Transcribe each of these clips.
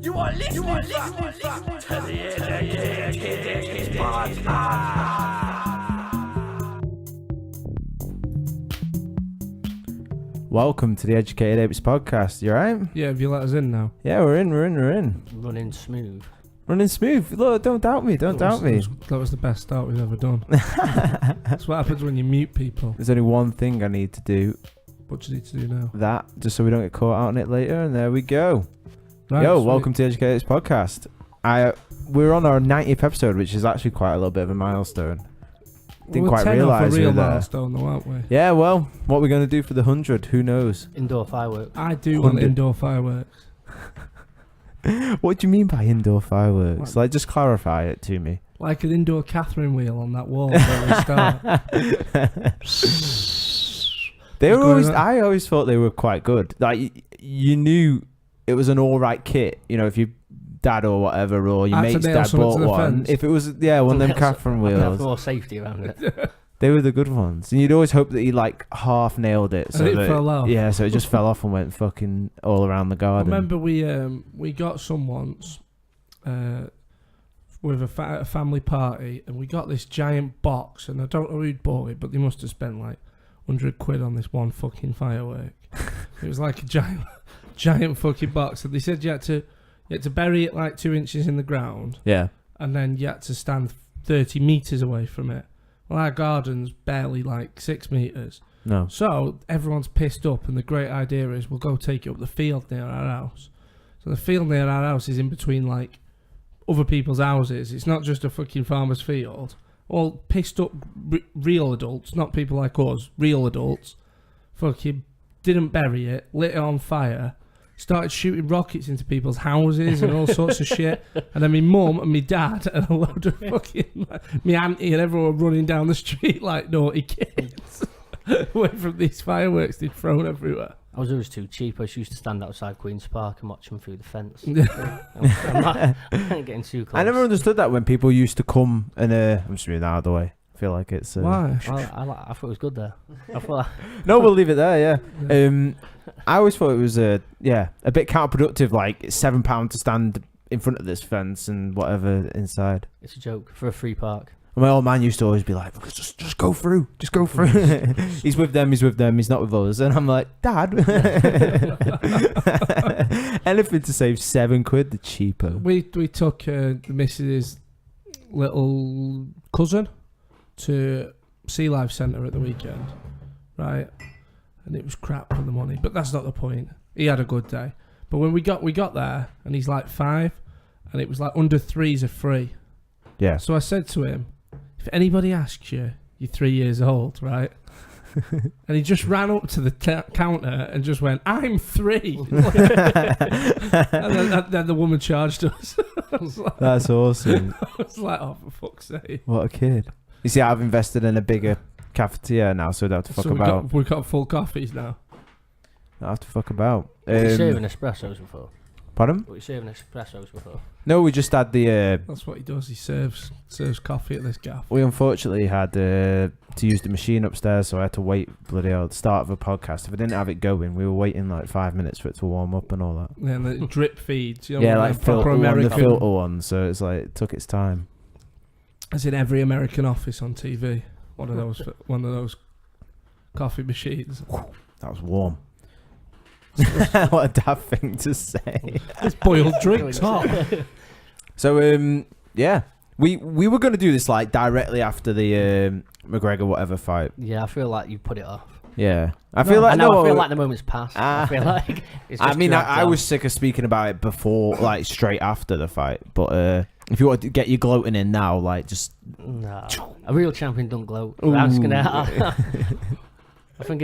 You are listening to the EAP podcast. Welcome to the Educated Apes podcast. You alright? Yeah, have you let us in now? Yeah, we're in. Running smooth. Running smooth. Look, don't doubt me. Don't doubt me. That was the best start we've ever done. That's what happens when you mute people. There's only one thing I need to do. What do you need to do now? That, just so we don't get caught out on it later. And there we go. Right, Yo, sweet. welcome to the Educated Apes podcast. We're on our 90th episode, which is actually quite a little bit of a milestone. Didn't We're quite 10 realise off a we were real there. milestone though, aren't we? Yeah, well, what we're going to do for the 100, who knows? Indoor fireworks. I do want 100. indoor fireworks. What do you mean by indoor fireworks? What? Like, just clarify it to me. Like an indoor Catherine wheel on that wall where we start. They were always. going on? I always thought they were quite good. Like you knew it was an all right kit. You know, if your dad or whatever or your Had to mate's nail dad something bought to the one. fence. If it was one of them Catherine Have wheels, more safety around it. they were the good ones. And you'd always hope that he like half nailed it. So And it that, fell off. Yeah, so it just fell off and went fucking all around the I garden. remember we got some once with a family party, and we got this giant box, and I don't know who'd bought it, but they must have spent like 100 quid on this one fucking firework. It was like a giant fucking box, and they said you had to bury it like 2 inches in the ground, Yeah. and then you had to stand 30 metres away from it. Well, our garden's barely like 6 metres. No. So everyone's pissed up, and the great idea is we'll go take it up the field near our house. So the field near our house is in between like other people's houses. It's not just a fucking farmer's field. All pissed up real adults, not people like us, real adults, fucking didn't bury it, lit it on fire, started shooting rockets into people's houses and all sorts of shit. And then my mum and my dad and a load of fucking my auntie and everyone were running down the street like naughty kids away from these fireworks they'd thrown everywhere. I was always too cheap. I used to stand outside Queen's Park and watch them through the fence. Yeah. I'm not getting too close. I never understood that when people used to come and I'm just moving out of the way. I feel like it's Why? I thought it was good there. I thought No, we'll leave it there. Yeah. Yeah. I always thought it was a bit counterproductive. Like it's £7 to stand in front of this fence and whatever inside. it's a joke for a free park. And my old man used to always be like, just go through, just go through. He's with them, he's not with us. And I'm like, Dad, anything to save £7, the cheaper. We took the missus' little cousin to Sea Life Centre at the weekend, right? And it was crap for the money, but that's not the point. He had a good day. But when we got there, and he's like 5, and it was like under 3s are free. Yeah. So I said to him, if anybody asks you, you're 3 years old, right? And he just ran up to the counter and just went, I'm 3. and then the woman charged us. I was like, That's awesome. I was like, oh, for fuck's sake. What a kid. You see, I've invested in a bigger cafeteria now, so I don't have to fuck So about. we've got full coffees now. I don't have to fuck about. Were you serving espressos before? Pardon? Were you serving espressos before? No, we just had the... That's what he does. He serves coffee at this gaff. we unfortunately had to use the machine upstairs, so I had to wait bloody hell at the start of a podcast. If I didn't have it going, we were waiting like 5 minutes for it to warm up and all that. Yeah, and the drip feeds. You know, Yeah, like like filter proper one, the American. filter one, so it's like it took its time. As in every American office on TV. One of those coffee machines. That was warm. What a daft thing to say. It's boiled drinks hot. So yeah, we were going to do this like directly after the McGregor whatever fight. Yeah, I feel like you put it off. Yeah, I feel like I feel like the moment's passed. I feel like it's just I mean, dragged I on. was sick of speaking about it before, like straight after the fight. But if you want to get your gloating in now, like just No, a real champion don't gloat. I'm just gonna. I think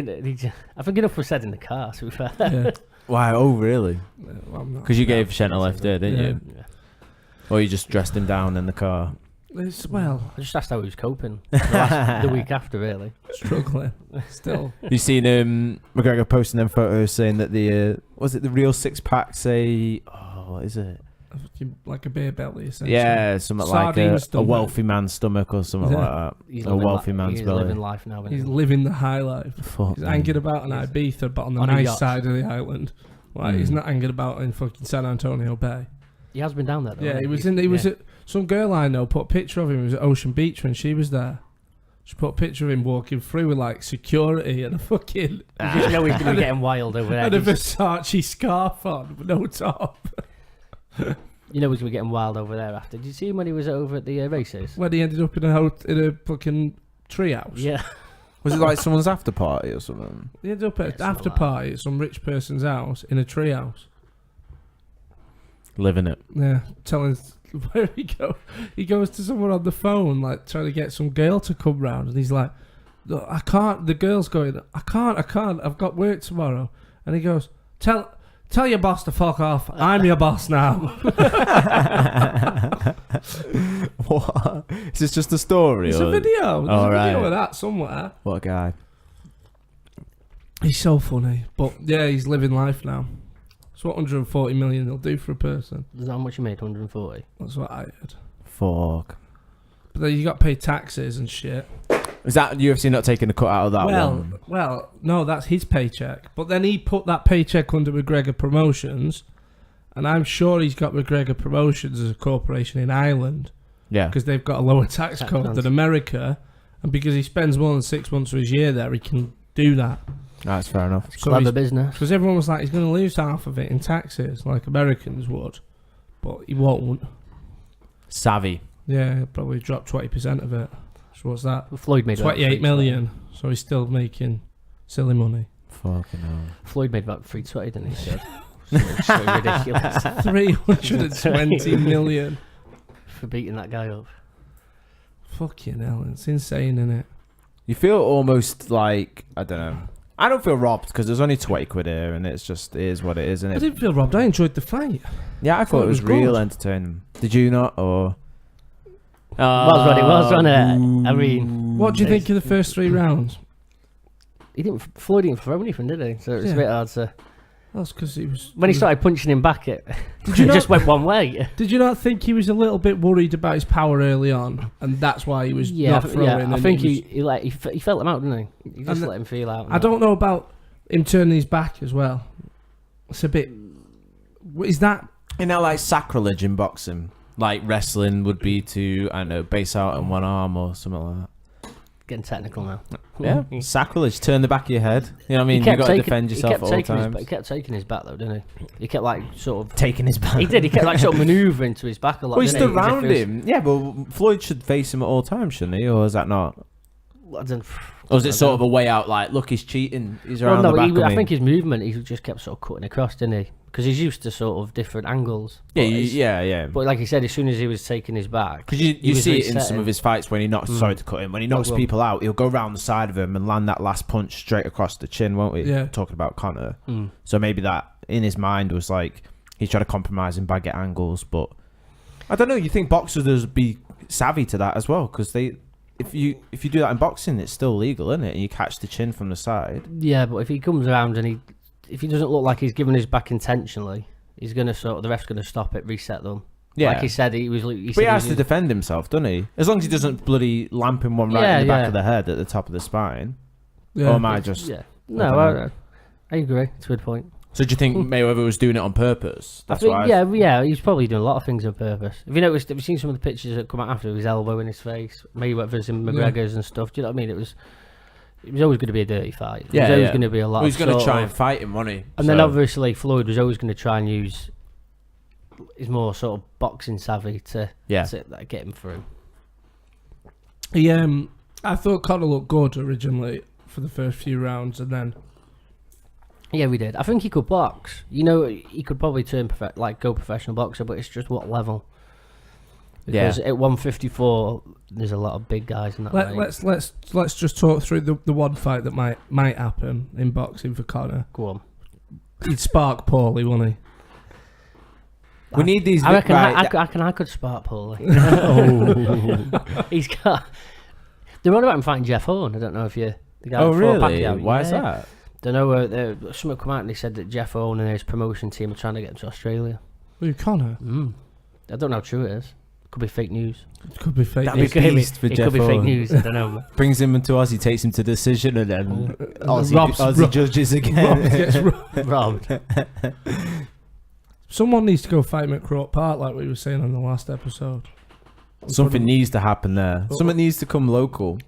enough was said in the car. To be fair. Yeah. why? Oh, really? Because you gave Shent a lift there, didn't Yeah. you? Or you just dressed him down in the car? Well, I just asked how he was coping the week after, really. struggling still. You seen McGregor posting them photos saying that the was it the real 6-pack say? Oh, what is it? Like a beer belly, essentially. Yeah, something like Sardine a stomach. wealthy man's stomach or something Yeah. like that. He's A living wealthy man's he's belly. living life now. He's Isn't he? living the high life. Fuck He's me. hanging about in Ibiza, but on the On a nice yacht. side of the island. Like, he's not hanging about in fucking San Antonio Bay. He has been down there, though. Yeah, hasn't he was in. He was at some girl I know put a picture of him. He was at Ocean Beach when she was there. She put a picture of him walking through with like security and a fucking. You just know he's going to be getting wild over there. And a Versace scarf on with no top. You know he's going to be getting wild over there after. Did you see him when he was over at the races? When he ended up in a fucking treehouse. Yeah. Was it like someone's after party or something? He ended up at Yeah, after something like party at some rich person's house in a treehouse. Living it. Yeah, telling where he go. He goes to someone on the phone, like trying to get some girl to come round, and he's like, "Look, I can't." The girl's going, "I can't. I've got work tomorrow." And he goes, "Tell your boss to fuck off. I'm your boss now." What? Is this just a story? It's a video. There's a video right. of that somewhere. What a guy. He's so funny, but yeah, he's living life now. That's what 140 million they'll do for a person. Is that how much you made? 140. That's what I heard. Fuck. But then you got to pay taxes and shit. Is that UFC not taking a cut out of that one? Well, no, that's his paycheck. But then he put that paycheck under McGregor Promotions, and I'm sure he's got McGregor Promotions as a corporation in Ireland Yeah. because they've got a lower tax code plans. than America, and because he spends more than 6 months of his year there, he can do that. That's fair enough. So Clever business. because everyone was like, he's going to lose half of it in taxes, like Americans would, but he won't. Savvy. Yeah, he'll probably drop 20% of it. So what's that? Floyd made about 28 million. So he's still making silly money. Fucking hell. Floyd made about 320, didn't he? So ridiculous 320 million. for beating that guy up. Fucking hell, it's insane, isn't it? You feel almost like, I don't know. I don't feel robbed because there's only 20 quid here and it's just, it is what it is, isn't I it? didn't feel robbed. I enjoyed the fight. Yeah, I thought it was real good. entertaining. Did you not? Or It was on it. I mean, What do you think of the first 3 rounds? Floyd didn't throw anything, did he? So it's Yeah. a bit hard to. That's because he was. When he started punching him back, it you not- just went one way. Did you not think he was a little bit worried about his power early on, and that's why he was not throwing? I and think was- he felt him out, didn't he? He just And let him feel out. I don't know about him turning his back as well. It's a bit. Is that? you know, like sacrilege in boxing, like wrestling would be to, I don't know, base out on one arm or something like that. Getting technical now. Yeah, sacrilege. Turn the back of your head. You know what I mean? You got to defend yourself at all times. He kept taking his back though, didn't he? He kept like sort of. Taking his back. He did. He kept like sort of manoeuvring to his back a lot. Well, he didn't stood As if round it was- him. Yeah, but Floyd should face him at all times, shouldn't he? Or is that not? I don't- Or is it sort of a way out? Like, look, he's cheating. He's Well, around no, the back of I me. think his movement, he just kept sort of cutting across, didn't he? Because he's used to sort of different angles. Yeah, But it's- yeah. But like he said, as soon as he was taking his back, Because he you was see it in some resetting. of his fights when he knocks. Sorry to cut him. When he knocks well. people out, he'll go round the side of him and land that last punch straight across the chin, won't he? Yeah. Talking about Conor. Mm. So maybe that in his mind was like he's trying to compromise him by get angles, but I don't know. You think boxers would be savvy to that as well? Because they, if you do that in boxing, it's still legal, isn't it? And you catch the chin from the side. Yeah, but if he comes around and if he doesn't look like he's giving his back intentionally, he's gonna the ref's gonna stop it, reset them. Yeah. Like he said, he But said he has to defend himself, doesn't he? As long as he doesn't bloody lamp him one right in the back of the head at the top of the spine. Yeah. Or am I just... Yeah. don't No, know. I agree. It's a good point. So do you think Mayweather was doing it on purpose? That's I think, what yeah, he's probably doing a lot of things on purpose. Have you seen some of the pictures that come out after with his elbow in his face, Mayweather's and McGregor's and stuff? Do you know what I mean? It was always going to be a dirty fight. It was always going to be a lot. Well, he's going to sort try of- and fight him, wasn't he? And then obviously Floyd was always going to try and use his more sort of boxing savvy to like, get him through. I thought Conor looked good originally for the first few rounds, and then Yeah, we did. I think he could box. You know, he could probably turn go professional boxer, but it's just what level. Because at 154, there's a lot of big guys in that range. let's just talk through the one fight that might happen in boxing for Conor. Go on. He'd spark Paulie, wouldn't he? We need these... I reckon right, I could spark Paulie. He's got... They're on about him fighting Jeff Horn. I don't know if you... The guy Oh, that fought really? Pacquiao. Why is that? Don't know. Someone come out and they said that Jeff Horn and his promotion team are trying to get him to Australia. Who, Conor? I don't know how true it is. Could be fake news. It could be fake. That'd be beast for It Jeff could be fake Owen. news. I don't know. Brings him into Aussie, takes him to decision, and then Aussie Rob's judges again. Rob gets Robbed. Someone needs to go fight him at Croke Park, like we were saying on the last episode. Something needs to happen there. Something needs to come local.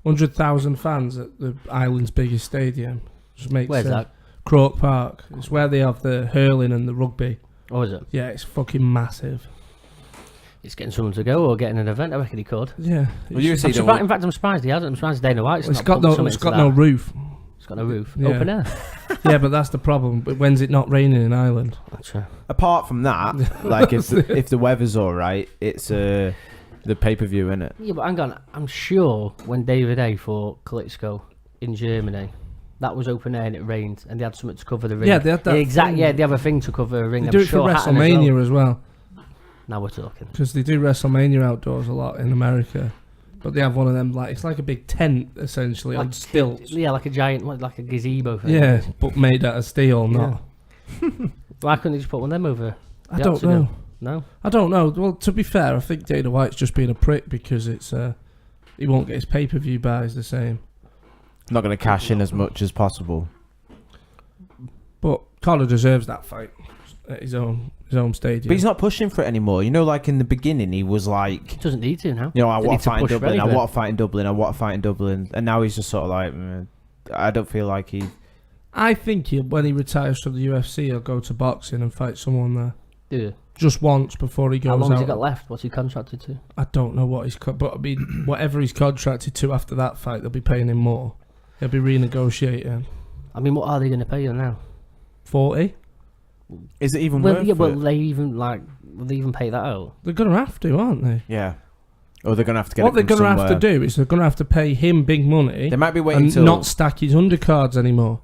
100,000 fans at the island's biggest stadium. Just makes Where's that? Croke Park. It's where they have the hurling and the rugby. Oh, is it? Yeah, it's fucking massive. He's getting someone to go or getting an event. I reckon he could. Yeah. Well, you say In fact, I'm surprised he hasn't. I'm surprised Dana White's It's not got pumped no. something It's to got that. no roof. It's got no roof. Yeah. Open air. Yeah, but that's the problem. But when's it not raining in Ireland? That's true. Apart from that, like if the weather's all right, it's the pay-per-view, innit? Yeah, but hang on. I'm sure when David A fought Klitschko in Germany, that was open air and it rained, and they had something to cover the ring. Yeah, they had that. Exactly. thing. Yeah, they have a thing to cover a ring. They I'm do it sure for Hatton WrestleMania as well. Now we're talking. Because they do WrestleMania outdoors a lot in America. But they have one of them, like, it's like a big tent, essentially, on stilts. Yeah, like a giant, like a gazebo thing. Yeah, but made out of steel, not. Why couldn't they just put one of them over? I don't know. No? I don't know. Well, to be fair, I think Dana White's just being a prick because it's he won't get his pay-per-view buys the same. Not going to cash in as much as possible. But Conor deserves that fight at his own stadium. But he's not pushing for it anymore. You know, like in the beginning, he was like, He doesn't need to now. you know, I Doesn't want need to to fight in push for Dublin. I anything. want to fight in Dublin. I want to fight in Dublin. And now he's just sort of like, I don't feel like he. I think when he retires from the UFC, he'll go to boxing and fight someone there. Yeah. Just once before he goes How long has out. he got left? What's he contracted to? I don't know what he's... but, I mean, whatever he's contracted to after that fight, they'll be paying him more. They'll be renegotiating. I mean, what are they going to pay you now? 40? Is it even Well, worth yeah, it? will they even pay that out? They're going to have to, aren't they? Yeah. Or they're going to have to get What it they're from going to have to somewhere. do is they're going to have to pay him big money They might be waiting and till... not stack his undercards anymore.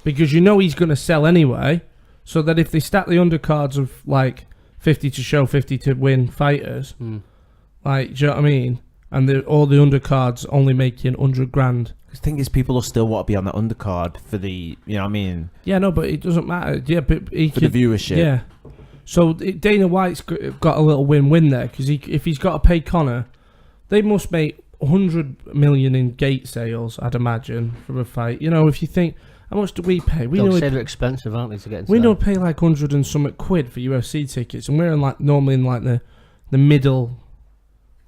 Because you know he's going to sell anyway, so that if they stack the undercards of, like, 50 to show, 50 to win fighters, like, do you know what I mean? And all the undercards only making 100 grand. The thing is, people will still want to be on the undercard for the, you know what I mean? Yeah, no, but it doesn't matter. Yeah, but he For the viewership. Yeah. So Dana White's got a little win-win there because if he's got to pay Conor, they must make 100 million in gate sales, I'd imagine, from a fight. You know, if you think, how much do we pay? We They'll know say they're expensive, aren't they, to get into we that? don't pay like 100 and something quid for UFC tickets, and we're in like normally in like the middle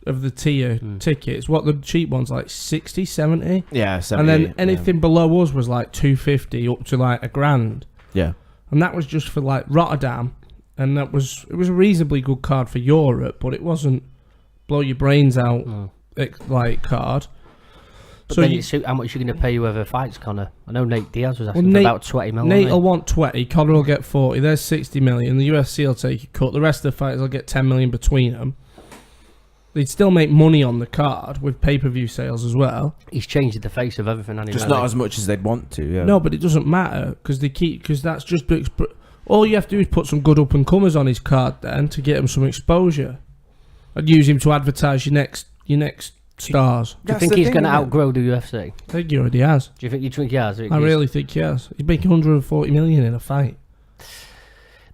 of the tier tickets. What the cheap ones like 60, 70? Yeah, 70. And then anything below us was like 250 up to like $1,000. Yeah. And that was just for like Rotterdam, and it was a reasonably good card for Europe, but it wasn't blow your brains out like card. But So then how much are you going to pay whoever fights Conor? I know Nate Diaz was asking for about 20 million. Nate will want 20, Conor will get 40. There's 60 million. The UFC will take a cut. The rest of the fighters will get 10 million between them. They'd still make money on the card with pay-per-view sales as well. He's changed the face of everything. Just not as much as they'd want to, yeah. No, but it doesn't matter because that's just... All you have to do is put some good up-and-comers on his card then to get him some exposure. And use him to advertise your next stars. Do you think he's going to outgrow the UFC? I think he already has. Do you think he has? I really think he has. He's making 140 million in a fight.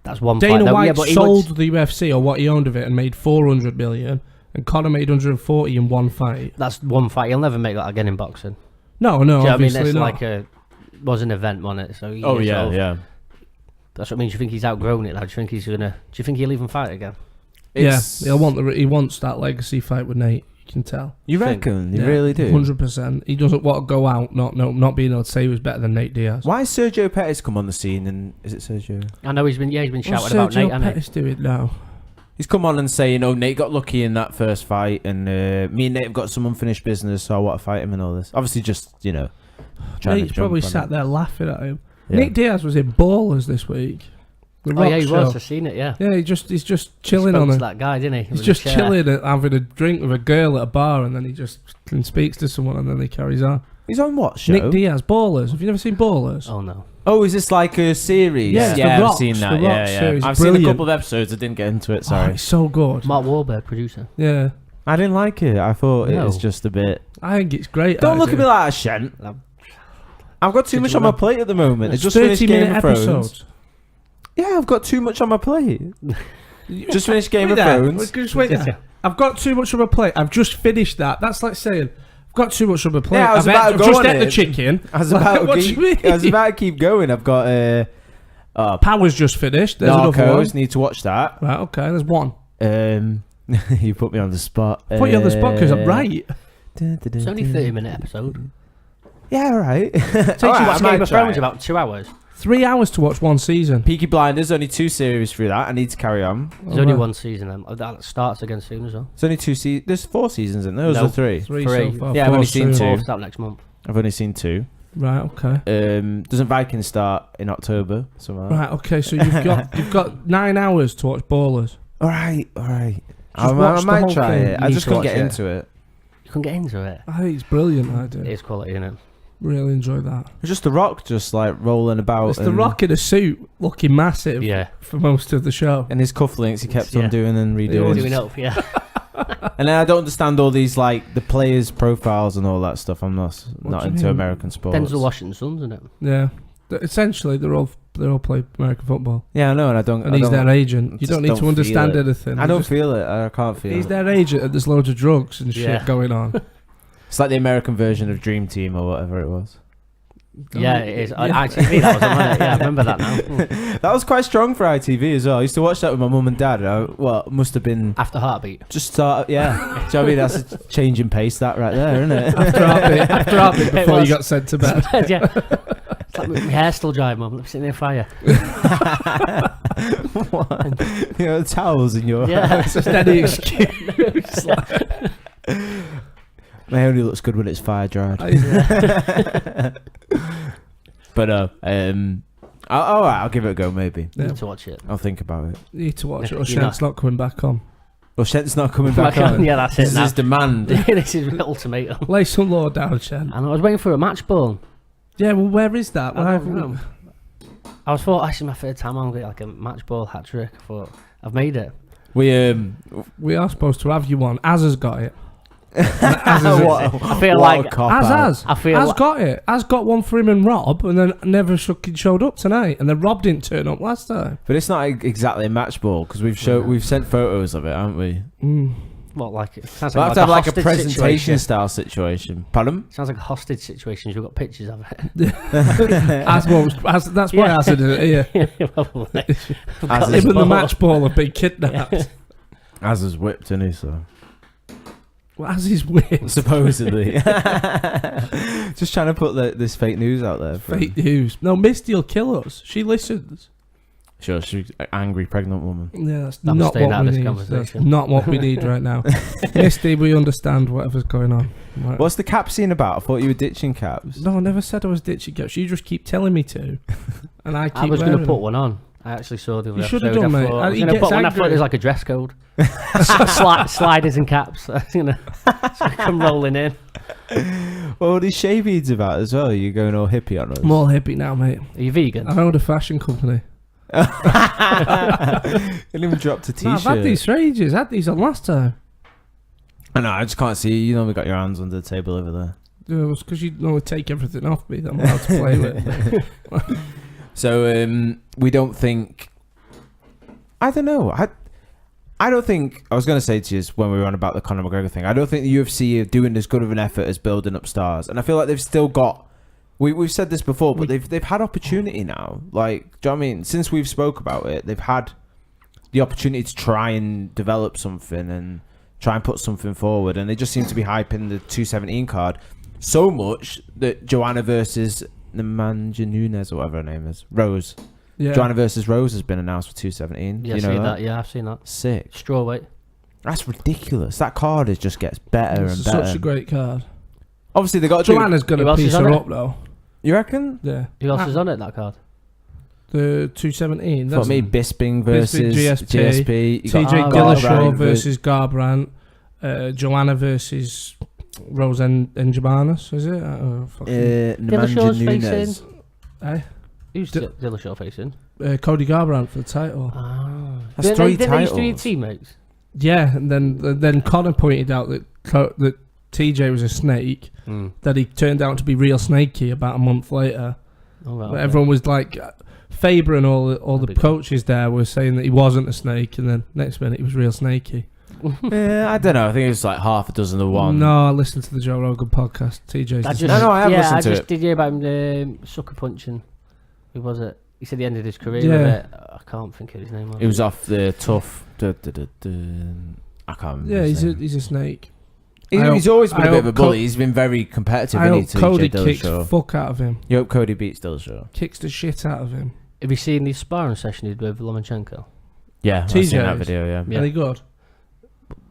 That's one fight. Dana though. White Yeah, but sold the UFC or what he owned of it and made 400 million, and Conor made 140 in one fight. That's one fight. He'll never make that again in boxing. No, Do you know what I mean? obviously That's not. like was an event, wasn't it? So Oh, yeah, yeah. That's what I mean. Do you think he's outgrown it? Like, do you think he'll even fight again? Yeah, he wants that legacy fight with Nate. You can tell. You Think. reckon? You really do? 100%. He doesn't want to go out not being able to say he was better than Nate Diaz. Why has Sergio Pettis come on the scene? And is it Sergio? I know he's been shouting What's about Nate, Sergio hasn't he? Pettis doing now? He's come on and saying, "Oh, Nate got lucky in that first fight, and me and Nate have got some unfinished business, so I want to fight him and all this." Obviously, just trying Nate's to probably jump on sat it. there laughing at him. Yeah. Nate Diaz was in Ballers this week. The Oh yeah, Rock he show. was. I've seen it. Yeah. Yeah, he's just chilling Spoke on to it. that guy, didn't he? He's With just the chair. chilling and having a drink with a girl at a bar, and then he just speaks to someone, and then he carries on. He's on what show? Nick Diaz, Ballers. Have you never seen Ballers? Oh no. Oh, is this like a series? Yeah, it's the I've Rock's- seen the that. Rock's Yeah, series. I've seen a Brilliant. couple of episodes. I didn't get into it. Oh, Sorry, it's so good. Mark Wahlberg, producer. Yeah, I didn't like it. I thought it No. was just a bit. I think it's great. Don't look at actually. me like that, Shent. I've got too Did much you on my wanna- plate at the moment. I It's just finished Game 30-minute of Thrones. episodes. Yeah, I've got too much on my plate. Just finished Game of Wait there. Thrones. Just wait there. I've got too much on my plate. I've just finished that. That's like saying I've got too much on my plate. Yeah, I was I've about to go just on ate the it. chicken. I was about What to do you mean? keep going. I've got Power's just finished. There's another one. Narcos, need to watch that. Right, okay, there's one. You put me on the spot. Put you on the spot because I'm right. It's only 30-minute episode. Yeah, right. Takes you watch Game of Thrones about 2 hours. 3 hours to watch one season. Peaky Blinders, only 2 series through that. I need to carry on. There's only one season then. That starts again soon as well. It's only 2 seasons. There's 4 seasons in there. Those are 3. Three. Three. So far. Yeah, I've only seen 2. Fourth out next month. I've only seen 2. Right, okay. Doesn't Vikings start in October? Right, okay. So you've got 9 hours to watch Ballers. All right. I watch the might whole try thing. it. I You just need to couldn't get watch it. into it. You couldn't get into it. I think it's brilliant. I do. It is quality, isn't it? Really enjoy that. It's just The Rock, just like rolling about. It's The Rock in a suit, looking massive. Yeah. For most of the show. And his cufflinks he kept on Yeah. doing and redoing. Doing up, yeah. And then I don't understand all these like the players' profiles and all that stuff. I'm not What do you into mean? American sports. Denzel Washington's sons, isn't it? Yeah. Essentially, they all play American football. Yeah, I know, and I don't. And I he's don't, their agent. You just don't need don't to understand feel it. anything. I don't feel it. I can't feel He's it. their agent, and there's loads of drugs and shit Yeah. going on. It's like the American version of Dream Team or whatever it was. Yeah, it is. Yeah. ITV, that was on, wasn't it? Yeah, I remember that now. That was quite strong for ITV as well. I used to watch that with my mum and dad. It must have been After Heartbeat. just start. Yeah, do you know what I mean? That's a change in pace, that right there, isn't it? After our bit before was. you got sent to bed. Yeah. It's like my hair's still dry, Mum. I'm sitting in fire. What? You know, towels in your. Yeah. It's just any excuse. My hair only looks good when it's fire dried. But I'll give it a go. Maybe Yeah. Need to watch it. I'll think about it. You need to watch it, or You're Shent's not coming back on. Well, Shent's not coming back on. Yeah, that's This it. is his demand. This is the ultimatum. Lay some law down, Shent. And I was waiting for a match ball. Yeah, well, where is that? I don't know. I was thought, actually, my third time I'm getting like a match ball hat trick. I thought, I've made it. We are supposed to have you one. Az has got it. I feel like Az I feel like, got it. Az got one for him and Rob, and then never fucking showed up tonight. And then Rob didn't turn up last time. But it's not exactly a match ball because we've sent photos of it, haven't we? what, like it sounds We'll like, have to have like a hostage presentation situation. style situation. Pardon? Sounds like a hostage situation. You've got pictures of it. That's why Az did it here. Yeah, probably. Az Him and the match ball have been kidnapped. is whipped, isn't he? So Well, Az is weird. supposedly, just trying to put this fake news out there. Fake news. No, Misty will kill us. She listens. Sure, she's an angry pregnant woman. Yeah, that's I'm not staying what out we of this need. conversation. That's not what we need right now. Misty, we understand whatever's going on. Right. What's the cap scene about? I thought you were ditching caps. No, I never said I was ditching caps. You just keep telling me to, and I keep. I was going to wearing put them. one on. I actually saw the other You should have episode. done, I mate. thought- I was He gonna gets put one. I thought angry. it was like a dress code. Sliders and caps. I was gonna come rolling in. Well, what are these shave beads about as well? You're going all hippie on us. I'm all hippie now, mate. Are you vegan? I own a fashion company. You didn't even dropped a No, t-shirt. I've had these for ages. I had these on last time. I know, I just can't see you. You normally got your hands under the table over there. It was because you normally take everything off me that I'm allowed to play with. So we don't think. I don't know. I don't think. I was going to say to you when we were on about the Conor McGregor thing. I don't think the UFC are doing as good of an effort as building up stars, and I feel like they've still got. We've said this before, but they've had opportunity now. Like, do you know what I mean? Since we've spoke about it, they've had the opportunity to try and develop something and try and put something forward, and they just seem to be hyping the 217 card so much that Joanna versus Nemanja Nunes or whatever her name is, Rose. Yeah. Joanna versus Rose has been announced for 217. Yeah, you know seen that? that. Yeah, I've seen that. Sick. Strawweight. That's ridiculous. That card just gets better It's and better. such a great card. Obviously, they got to. Joanna's going Who to else piece is on her it? up, though. You reckon? Yeah. Who else is on it? That card. The 217. For That's me, Bisping versus GSP. GSP. You got TJ Garbrandt Dillashaw versus Garbrandt. Joanna versus Rose Namajunas, is it? Nemanja Dillashaw's Nunes. Eh? Who's Dillashaw facing? Cody Garbrandt for the title. That's three Didn't they used to be titles. teammates? Yeah, and then Conor pointed out that that TJ was a snake. That he turned out to be real snaky about a month later. Oh, right, But okay. everyone was like, Faber and all the That'd be coaches there were saying that he wasn't a snake, and then next minute he was real snaky. Yeah, I don't know. I think it was like half a dozen of one. No, I listened to the Joe Rogan podcast. TJ's I the just, No, I have listened I to just it. did hear about him sucker punching. Who was it? He said he ended his career Yeah. with it. I can't think of his name. He was off the tough. I can't remember. Yeah, his name. he's a snake. He's always been a I bit of a hope bully. He's been very competitive. I hope To Cody EJ kicks Dillashaw. fuck out of him. You hope Cody beats Dillashaw. Kicks the shit out of him. Have you seen the sparring session he did with Lomachenko? Yeah, I've seen that TJ's. video. Yeah. Yeah. Are they good?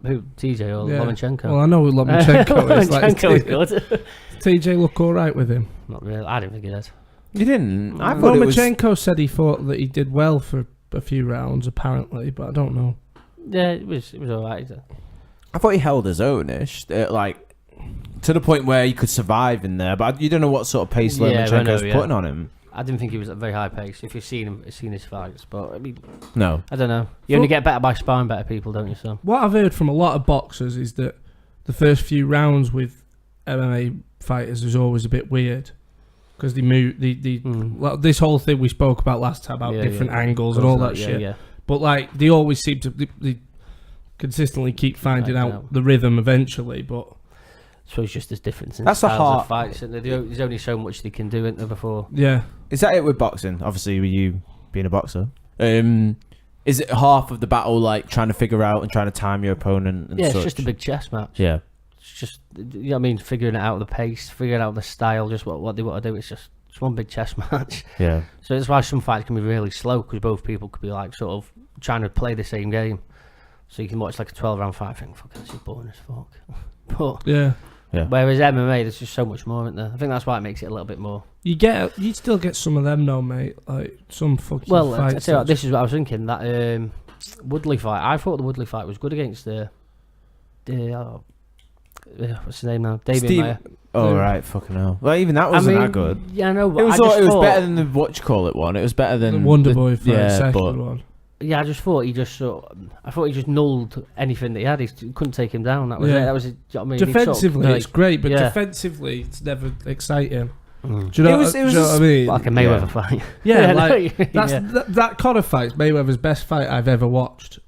Who? TJ or Yeah. Lomachenko? Well, I know who Lomachenko is. Like, Lomachenko is good. TJ look all right with him. Not really. I didn't think he did. You didn't. I thought it was. Lomachenko said he thought that he did well for a few rounds, apparently, but I don't know. Yeah, it was alright. I thought he held his own-ish, like to the point where he could survive in there. But you don't know what sort of pace Lomachenko's putting on him. I didn't think he was at very high pace. If you've seen his fights, but I mean, No. I don't know. You only get better by sparring better people, don't you? So What I've heard from a lot of boxers is that the first few rounds with MMA fighters is always a bit weird because they move. Well, this whole thing we spoke about last time about different angles and all that shit. Yeah. But like they always seem to they consistently keep finding out the rhythm eventually. But So it's just this difference in That's the styles heart. of fights, and there's only so much they can do, isn't there? Before yeah, Is that it with boxing? Obviously, with you being a boxer, is it half of the battle like trying to figure out and trying to time your opponent? And yeah, such? it's just a big chess match. Yeah. It's just, you know what I mean, figuring it out the pace, figuring out the style, just what they want to do. It's one big chess match. Yeah. So that's why some fights can be really slow, because both people could be like sort of trying to play the same game. So you can watch like a 12-round fight and think, fuck, this is boring as fuck. But yeah. whereas MMA, there's just so much more, isn't there? I think that's why it makes it a little bit more. You still get some of them though, mate. Like some fucking Well, I fights. tell you what, this is what I was thinking. That Woodley fight, I thought the Woodley fight was good against the what's his name now? Damien Maia. Oh right, fucking hell. Well, even that wasn't that good. Yeah, I know. But It was. I just thought, better than the what one. It was better than the Wonder Boy fight, yeah, second but one. Yeah, I just thought he just nulled anything that he had. He couldn't take him down. That was it. That was it. Do you know what I mean? Defensively, it's great, but yeah. defensively, it's never exciting. Mm. Do you know, It was do you know what I mean? Like a Mayweather fight. Yeah, I know like what you mean, that's yeah. that Conor fight's Mayweather's best fight I've ever watched.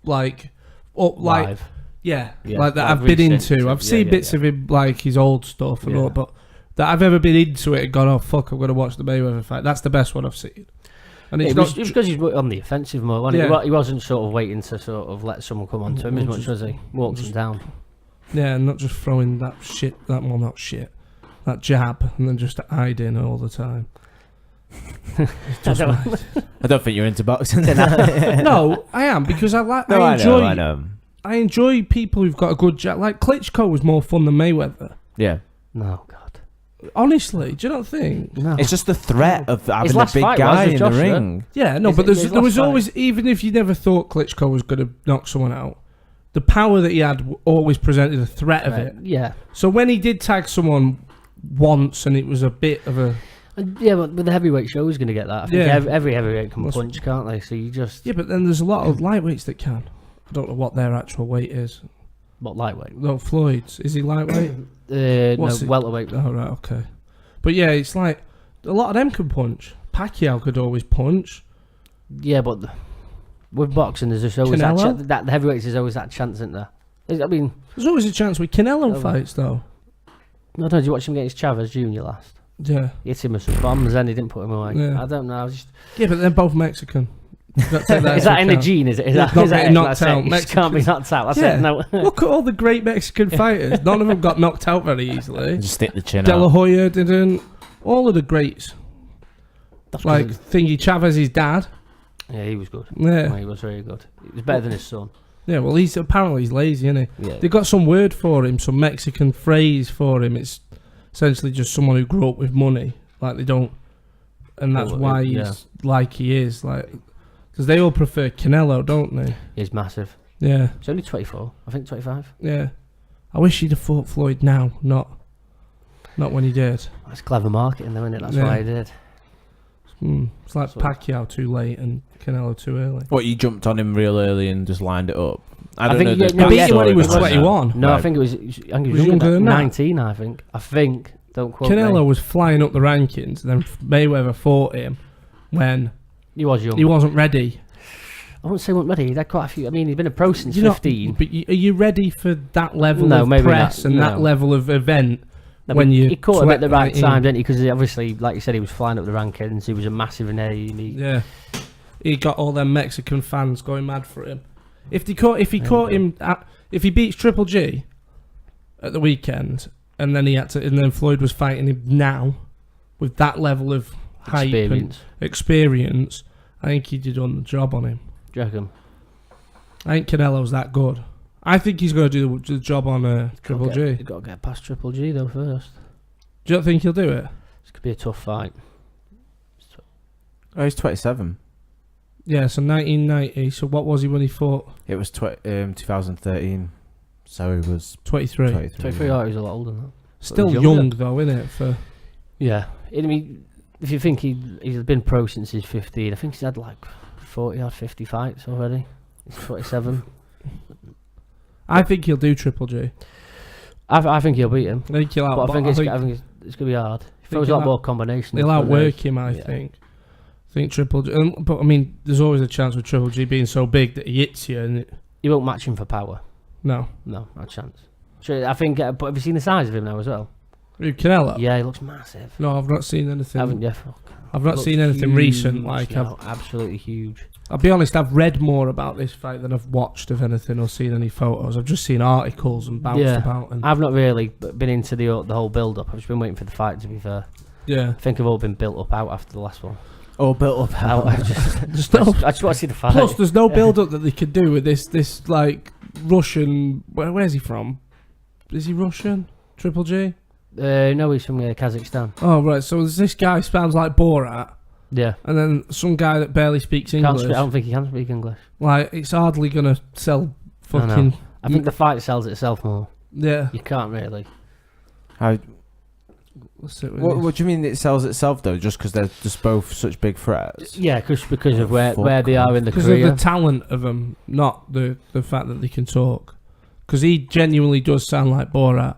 Like Live. yeah, Yeah, like that like I've been recent, into. I've yeah, seen yeah, bits yeah. of him, like his old stuff and all, but that I've ever been into it and gone, oh fuck, I'm gonna watch the Mayweather fight. That's the best one I've seen. And it's It not was because he's on the offensive more. Wasn't Yeah. He wasn't sort of waiting to sort of let someone come onto him as much as he walks him down. yeah, and not just throwing that jab and then just hiding all the time. I don't think you're into boxing. No, I am because I like. No, I enjoy. I know. I enjoy people who've got a good jab. Like Klitschko was more fun than Mayweather. Yeah. No, God. Honestly, do you not think? No. It's just the threat of having a last big fight guy was with in the Joshua. ring. Yeah, no, Is but it- his there was last always, even if you never thought Klitschko was going to knock someone out, the power that he had always presented a threat of it. Yeah. So when he did tag someone once and it was a bit of a... Yeah, but the heavyweight show is going to get that. I think Yeah. every heavyweight can Must- punch, can't they? So you just... Yeah, but then there's a lot of lightweights that can. I don't know what their actual weight is. What, lightweight? No, Floyd's. Is he lightweight? No, What's it? welterweight. Oh, right, okay. But yeah, it's like, a lot of them can punch. Pacquiao could always punch. Yeah, but with boxing, there's just always that, Canelo? that the heavyweights is always that chance, isn't there? I mean, There's always a chance with Canelo Oh. fights, though. I don't know, did you watch him against Chavez Jr. last? Yeah. He hit him with some bombs, then he didn't put him away. Yeah. I don't know. I was just... Yeah, but they're both Mexican. You've got to take that Is into that in the account. gene? Is it? Is Yeah, that, not is that getting it? knocked That's it. out. You just can't be knocked out. That's Yeah. it. No. Look at all the great Mexican fighters. None of them got knocked out very easily. Just stick the chin De La out. Hoya didn't. All of the greats. That's Like good. Thingy Chavez's dad. Yeah, he was good. Yeah. He was very good. He was better than his son. Yeah, well, he's lazy, isn't he? Yeah. They've got some word for him, some Mexican phrase for him. It's essentially just someone who grew up with money. Like, they don't... And that's Well, why yeah. he's like he is. Like, because they all prefer Canelo, don't they? He's massive. Yeah. He's only 24. I think 25. Yeah. I wish he'd have fought Floyd now, not when he did. That's clever marketing, though, isn't it? That's Yeah. why he did. It's like So- Pacquiao too late and Canelo too early. What, you jumped on him real early and just lined it up? I don't think know. he- the no, He beat him when he backstory was behind that. 21. No, I Right. think it was younger Was younger than that? 19, I think. Don't quote Canelo me. was flying up the rankings, and then Mayweather fought him when He was young. he wasn't ready. I wouldn't say he wasn't ready. He'd had quite a few. I mean, he's been a pro since You're not- 15. but are you ready for that level No, of maybe press not, and that no. level of event when you he caught him at the right 19. time, didn't he? Because obviously, like you said, he was flying up the rankings. He was a massive name. Yeah, he got all them Mexican fans going mad for him. If he beats Triple G at the weekend, and then Floyd was fighting him now with that level of hype and experience, I think he'd have done the job on him. Do you reckon? I think Canelo's that good. I think he's going to do the job on Triple G. He's got to get past Triple G though first. Do you not think he'll do it? It's gonna be a tough fight. Oh, he's 27. Yeah, so 1990. So what was he when he fought? It was 2013. So he was 23. 23. Oh, he was a lot older than that. Still young though, isn't it? For yeah, I mean, if you think he's been pro since he's 15, I think he's had like 40 or 50 fights already. He's 47. I think he'll do Triple G. I think he'll beat him. I think he'll But I think it's going to be hard. He throws a lot more combinations. He'll outwork him, I think. I think Triple G... But, I mean, there's always a chance with Triple G being so big that he hits you. And you won't match him for power. No. No, not a chance. Sure, I think... but have you seen the size of him now as well? Who, Canelo? Yeah, he looks massive. No, I've not seen anything. Haven't you? I've not seen anything recent. Like, absolutely huge. I'll be honest, I've read more about this fight than I've watched of anything or seen any photos. I've just seen articles and bounced about. And I've not really been into the whole build-up. I've just been waiting for the fight, to be fair. Yeah. I think they've all been built up out after the last one. All built up out. I just want to see the fight. Plus, there's no build-up that they could do with this like, Russian... Where's he from? Is he Russian? Triple G? No, he's from Kazakhstan. Oh, right. So there's this guy sounds like Borat. Yeah. And then some guy that barely speaks English. I don't think he can speak English. Like, it's hardly going to sell fucking... I think the fight sells itself more. Yeah. You can't really. How... What do you mean it sells itself, though? Just because they're just both such big threats? Yeah, because of where they are in the career. Because of the talent of them, not the fact that they can talk. Because he genuinely does sound like Borat.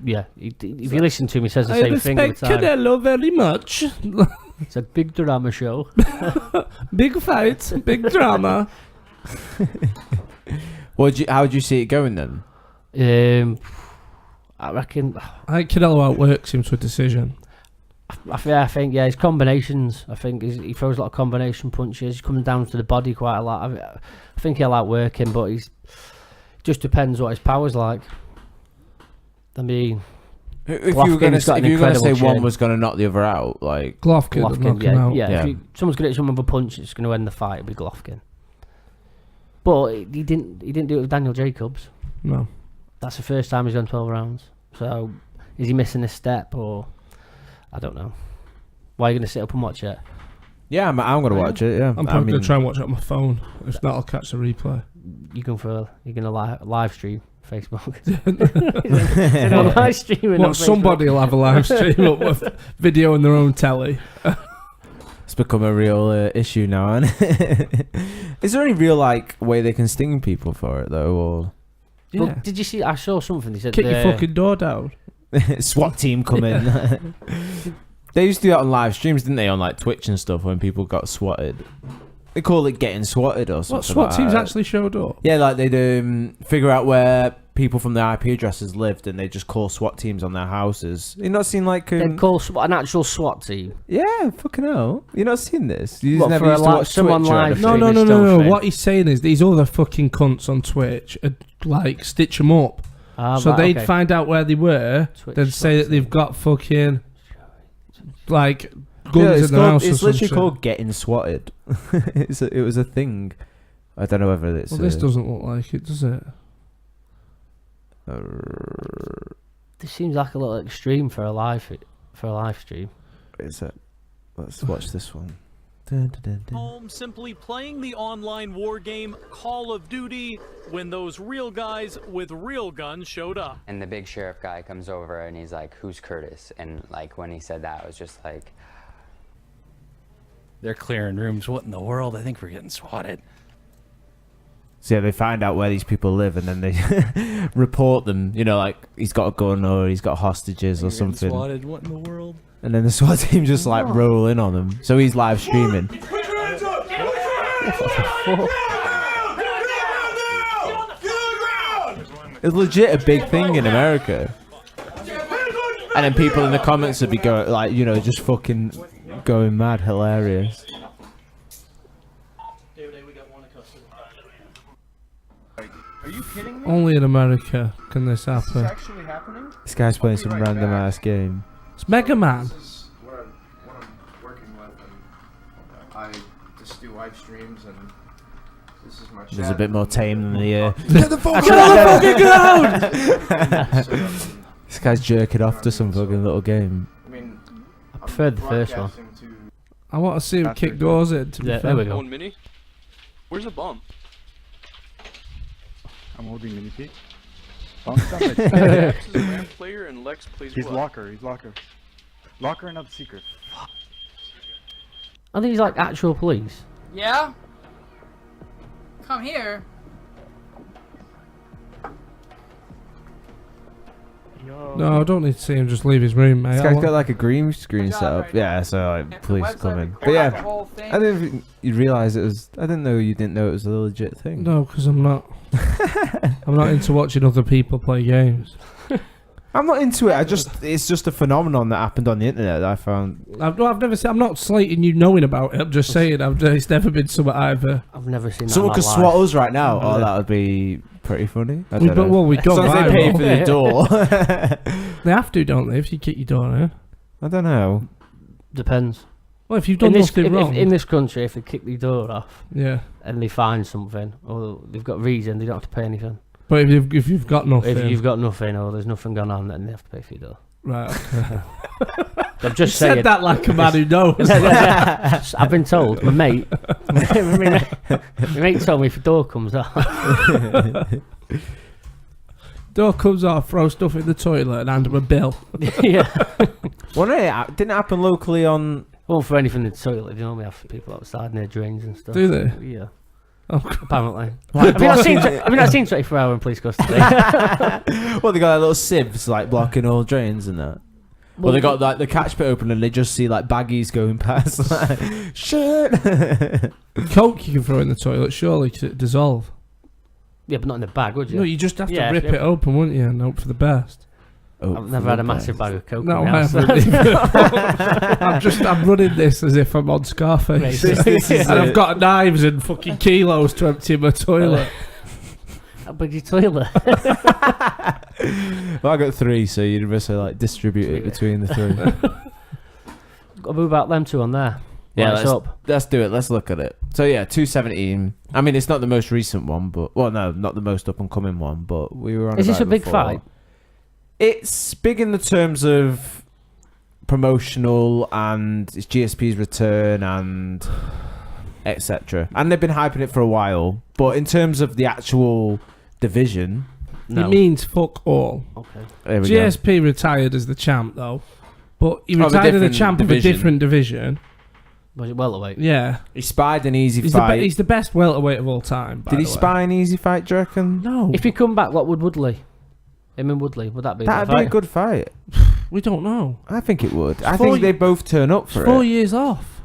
Yeah, if you listen to him, he says the same thing all the time. I respect Canelo very much. It's a big drama show. Big fights, big drama. How would you see it going then? I reckon. I think Canelo outworks him to a decision. I think his combinations. I think he throws a lot of combination punches. He comes down to the body quite a lot. I think he'll outwork him, but just depends what his power's like. I mean, if you were going to say one was going to knock the other out, like Golovkin would knock him out. Yeah. If someone's going to hit someone with a punch, it's going to end the fight. It'll be Golovkin. But he didn't do it with Daniel Jacobs. No, that's the first time he's done 12 rounds. So is he missing a step, or I don't know? Why are you going to sit up and watch it? Yeah, I'm going to watch it. Yeah, I'm probably going to try and watch it on my phone. If not, I'll catch the replay. You're going to live stream Facebook. Live streaming. What, somebody will have a live stream up with video in their own telly. It's become a real issue now, isn't it? Is there any real way they can sting people for it though? Or well, did you see? I saw something. They said kick your fucking door down. SWAT team come in. They used to do that on live streams, didn't they? On Twitch and stuff when people got swatted. They call it getting swatted or something. What SWAT teams actually showed up? Yeah, they'd figure out where people from the IP addresses lived, and they just call SWAT teams on their houses. You not seen they'd call an actual SWAT team? Yeah, fucking hell. You not seen this? You what, never used to watch someone live? No. What he's saying is these other fucking cunts on Twitch stitch them up. So they'd find out where they were, then say that they've got fucking guns in their house. It's literally called getting swatted. It was a thing. I don't know whether it's. Well, this doesn't look like it, does it? This seems like a little extreme for a live stream. Is it? Let's watch this one. Dun, dun, dun, dun. Home simply playing the online war game Call of Duty when those real guys with real guns showed up. And the big sheriff guy comes over and he's like, "Who's Curtis?" And when he said that, I was just like, they're clearing rooms. What in the world? I think we're getting swatted. So yeah, they find out where these people live, and then they report them. He's got a gun or he's got hostages or something. Swatted. What in the world? And then the SWAT team just roll in on them. So he's live streaming. It's legit a big thing in America. And then people in the comments would be going, like, you know, just fucking going mad, hilarious. Are you kidding me? Only in America can this This is happen. actually happening? This guy's playing some random ass game. It's Mega Man. This is what I'm working with, and I just do live streams, and this is my chat. There's a bit more tame than the. Get the fuck This guy's jerking off to some fucking little game. I mean, I preferred the first one. I want to see him kick doors in. To be Yeah, fair. there we go. One mini. Where's the bump? I'm holding mini P. X is a ramp player and Lex plays He's what? locker, Locker and up seeker. Are these like actual police? Yeah? Come here. No, I don't need to see him just leave his room, mate. This I guy's want- got like a green screen Good job, set up. right? Yeah, so like The police website come in. records But yeah, the whole thing. I didn't think you'd realise it was. I didn't know you didn't know it was a legit thing. No, because I'm not. I'm not into watching other people play games. I'm not into it. It's just a phenomenon that happened on the internet that I found. I've never seen. I'm not slating you knowing about it. I'm just saying. It's never been something I've. I've never seen that. Someone in could my swat life. us right now. Oh, that would be pretty funny. I don't know. Well, we go As long as they pay for viral. the door. They have to, don't they? If you kick your door in. I don't know. Depends. Well, if you've done nothing wrong. In this country, if they kick the door off Yeah. and they find something, or they've got reason, they don't have to pay anything. But if you've got nothing. If you've got nothing, or there's nothing going on, then they have to pay for your door. Right. Okay. I'm just You saying. said that like a man who knows. I've been told. My mate told me if the door comes off. Door comes off, throw stuff in the toilet, and hand him a bill. Yeah. Well, no, it didn't happen locally on. Well, for anything in the toilet, you know, we have people outside near drains and stuff. Do they? Yeah. Oh, Apparently. Like I've not seen 24 Hour in police custody. Well, they got like little sieves like blocking all drains and that. Well, they got like the catch pit open and they just see like baggies going past. Like, shit. Coke you can throw in the toilet, surely, to dissolve. Yeah, but not in the bag, would you? No, you just have to Yeah, rip yeah. it open, wouldn't you, and hope for the best. I've never had a massive bag of Coke. No, in I my house. haven't. I'm running this as if I'm on Scarface. This is And I've it. got knives and fucking kilos to empty in my toilet. How big's your toilet? Well, I got 3, so you'd just like distribute it between the 3. Got to move out them two on there. Yeah, Lights up. let's do it. Let's look at it. So yeah, 217. I mean, it's not the most recent one, but well, no, not the most up and coming one, but we were on. Is this about a big before. fight? It's big in the terms of promotional and it's GSP's return and etc. And they've been hyping it for a while, but in terms of the actual division, No. It means fuck all. Okay. there we go. GSP retired as the champ, though. But he Of a retired as the different champ of a division. different division. Was it welterweight? Yeah. He spied an easy He's fight. he's the best welterweight of all time. by Did he the way. spy an easy fight, do you reckon? No. If he come back, what would Woodley? Him and Woodley, would that be? That'd the be a fight? good fight. We don't know. I think it would. I Four think they both turn up It's for 4 it. years off.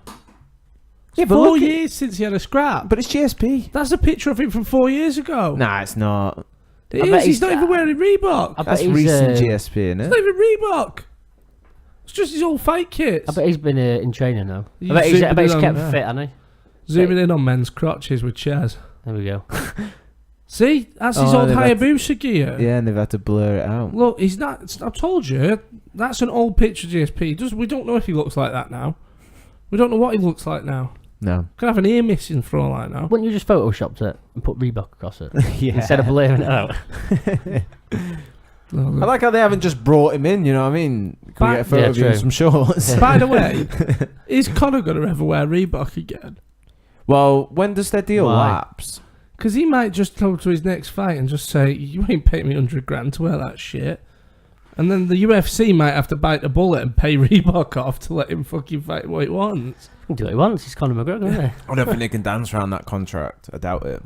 Yeah, but 4 look at- years since he had a scrap. But it's GSP. That's a picture of him from 4 years ago. Nah, it's not. It I is. bet He's he's- not even wearing Reebok. I bet That's he's, recent GSP, isn't It's it? not even Reebok. It's just his old fight kits. I bet he's been in training now. You I bet zoom he's in kept on- fit, hasn't he? Zooming in on men's crotches with chairs. There we go. See? That's his Oh, old they've had to- Hayabusa gear. Yeah, and they've had to blur it out. Look, he's not. I've told you. That's an old picture of GSP. We don't know if he looks like that now. We don't know what he looks like now. No. Could have an ear missing for all I know. Wouldn't you just photoshopped it and put Reebok across it Yeah. instead of blurring it out? I like how they haven't just brought him in, you know what I mean? Can we get a photo Yeah, of you in true. some shorts? By the way, is Conor going to ever wear Reebok again? Well, when does their deal Why? lapse? Because he might just come to his next fight and just say, "You ain't paying me $100,000 to wear that shit." And then the UFC might have to bite a bullet and pay Reebok off to let him fucking fight what he wants. He can do what he wants. He's Conor McGregor, isn't he? I don't think they can dance around that contract. I doubt it.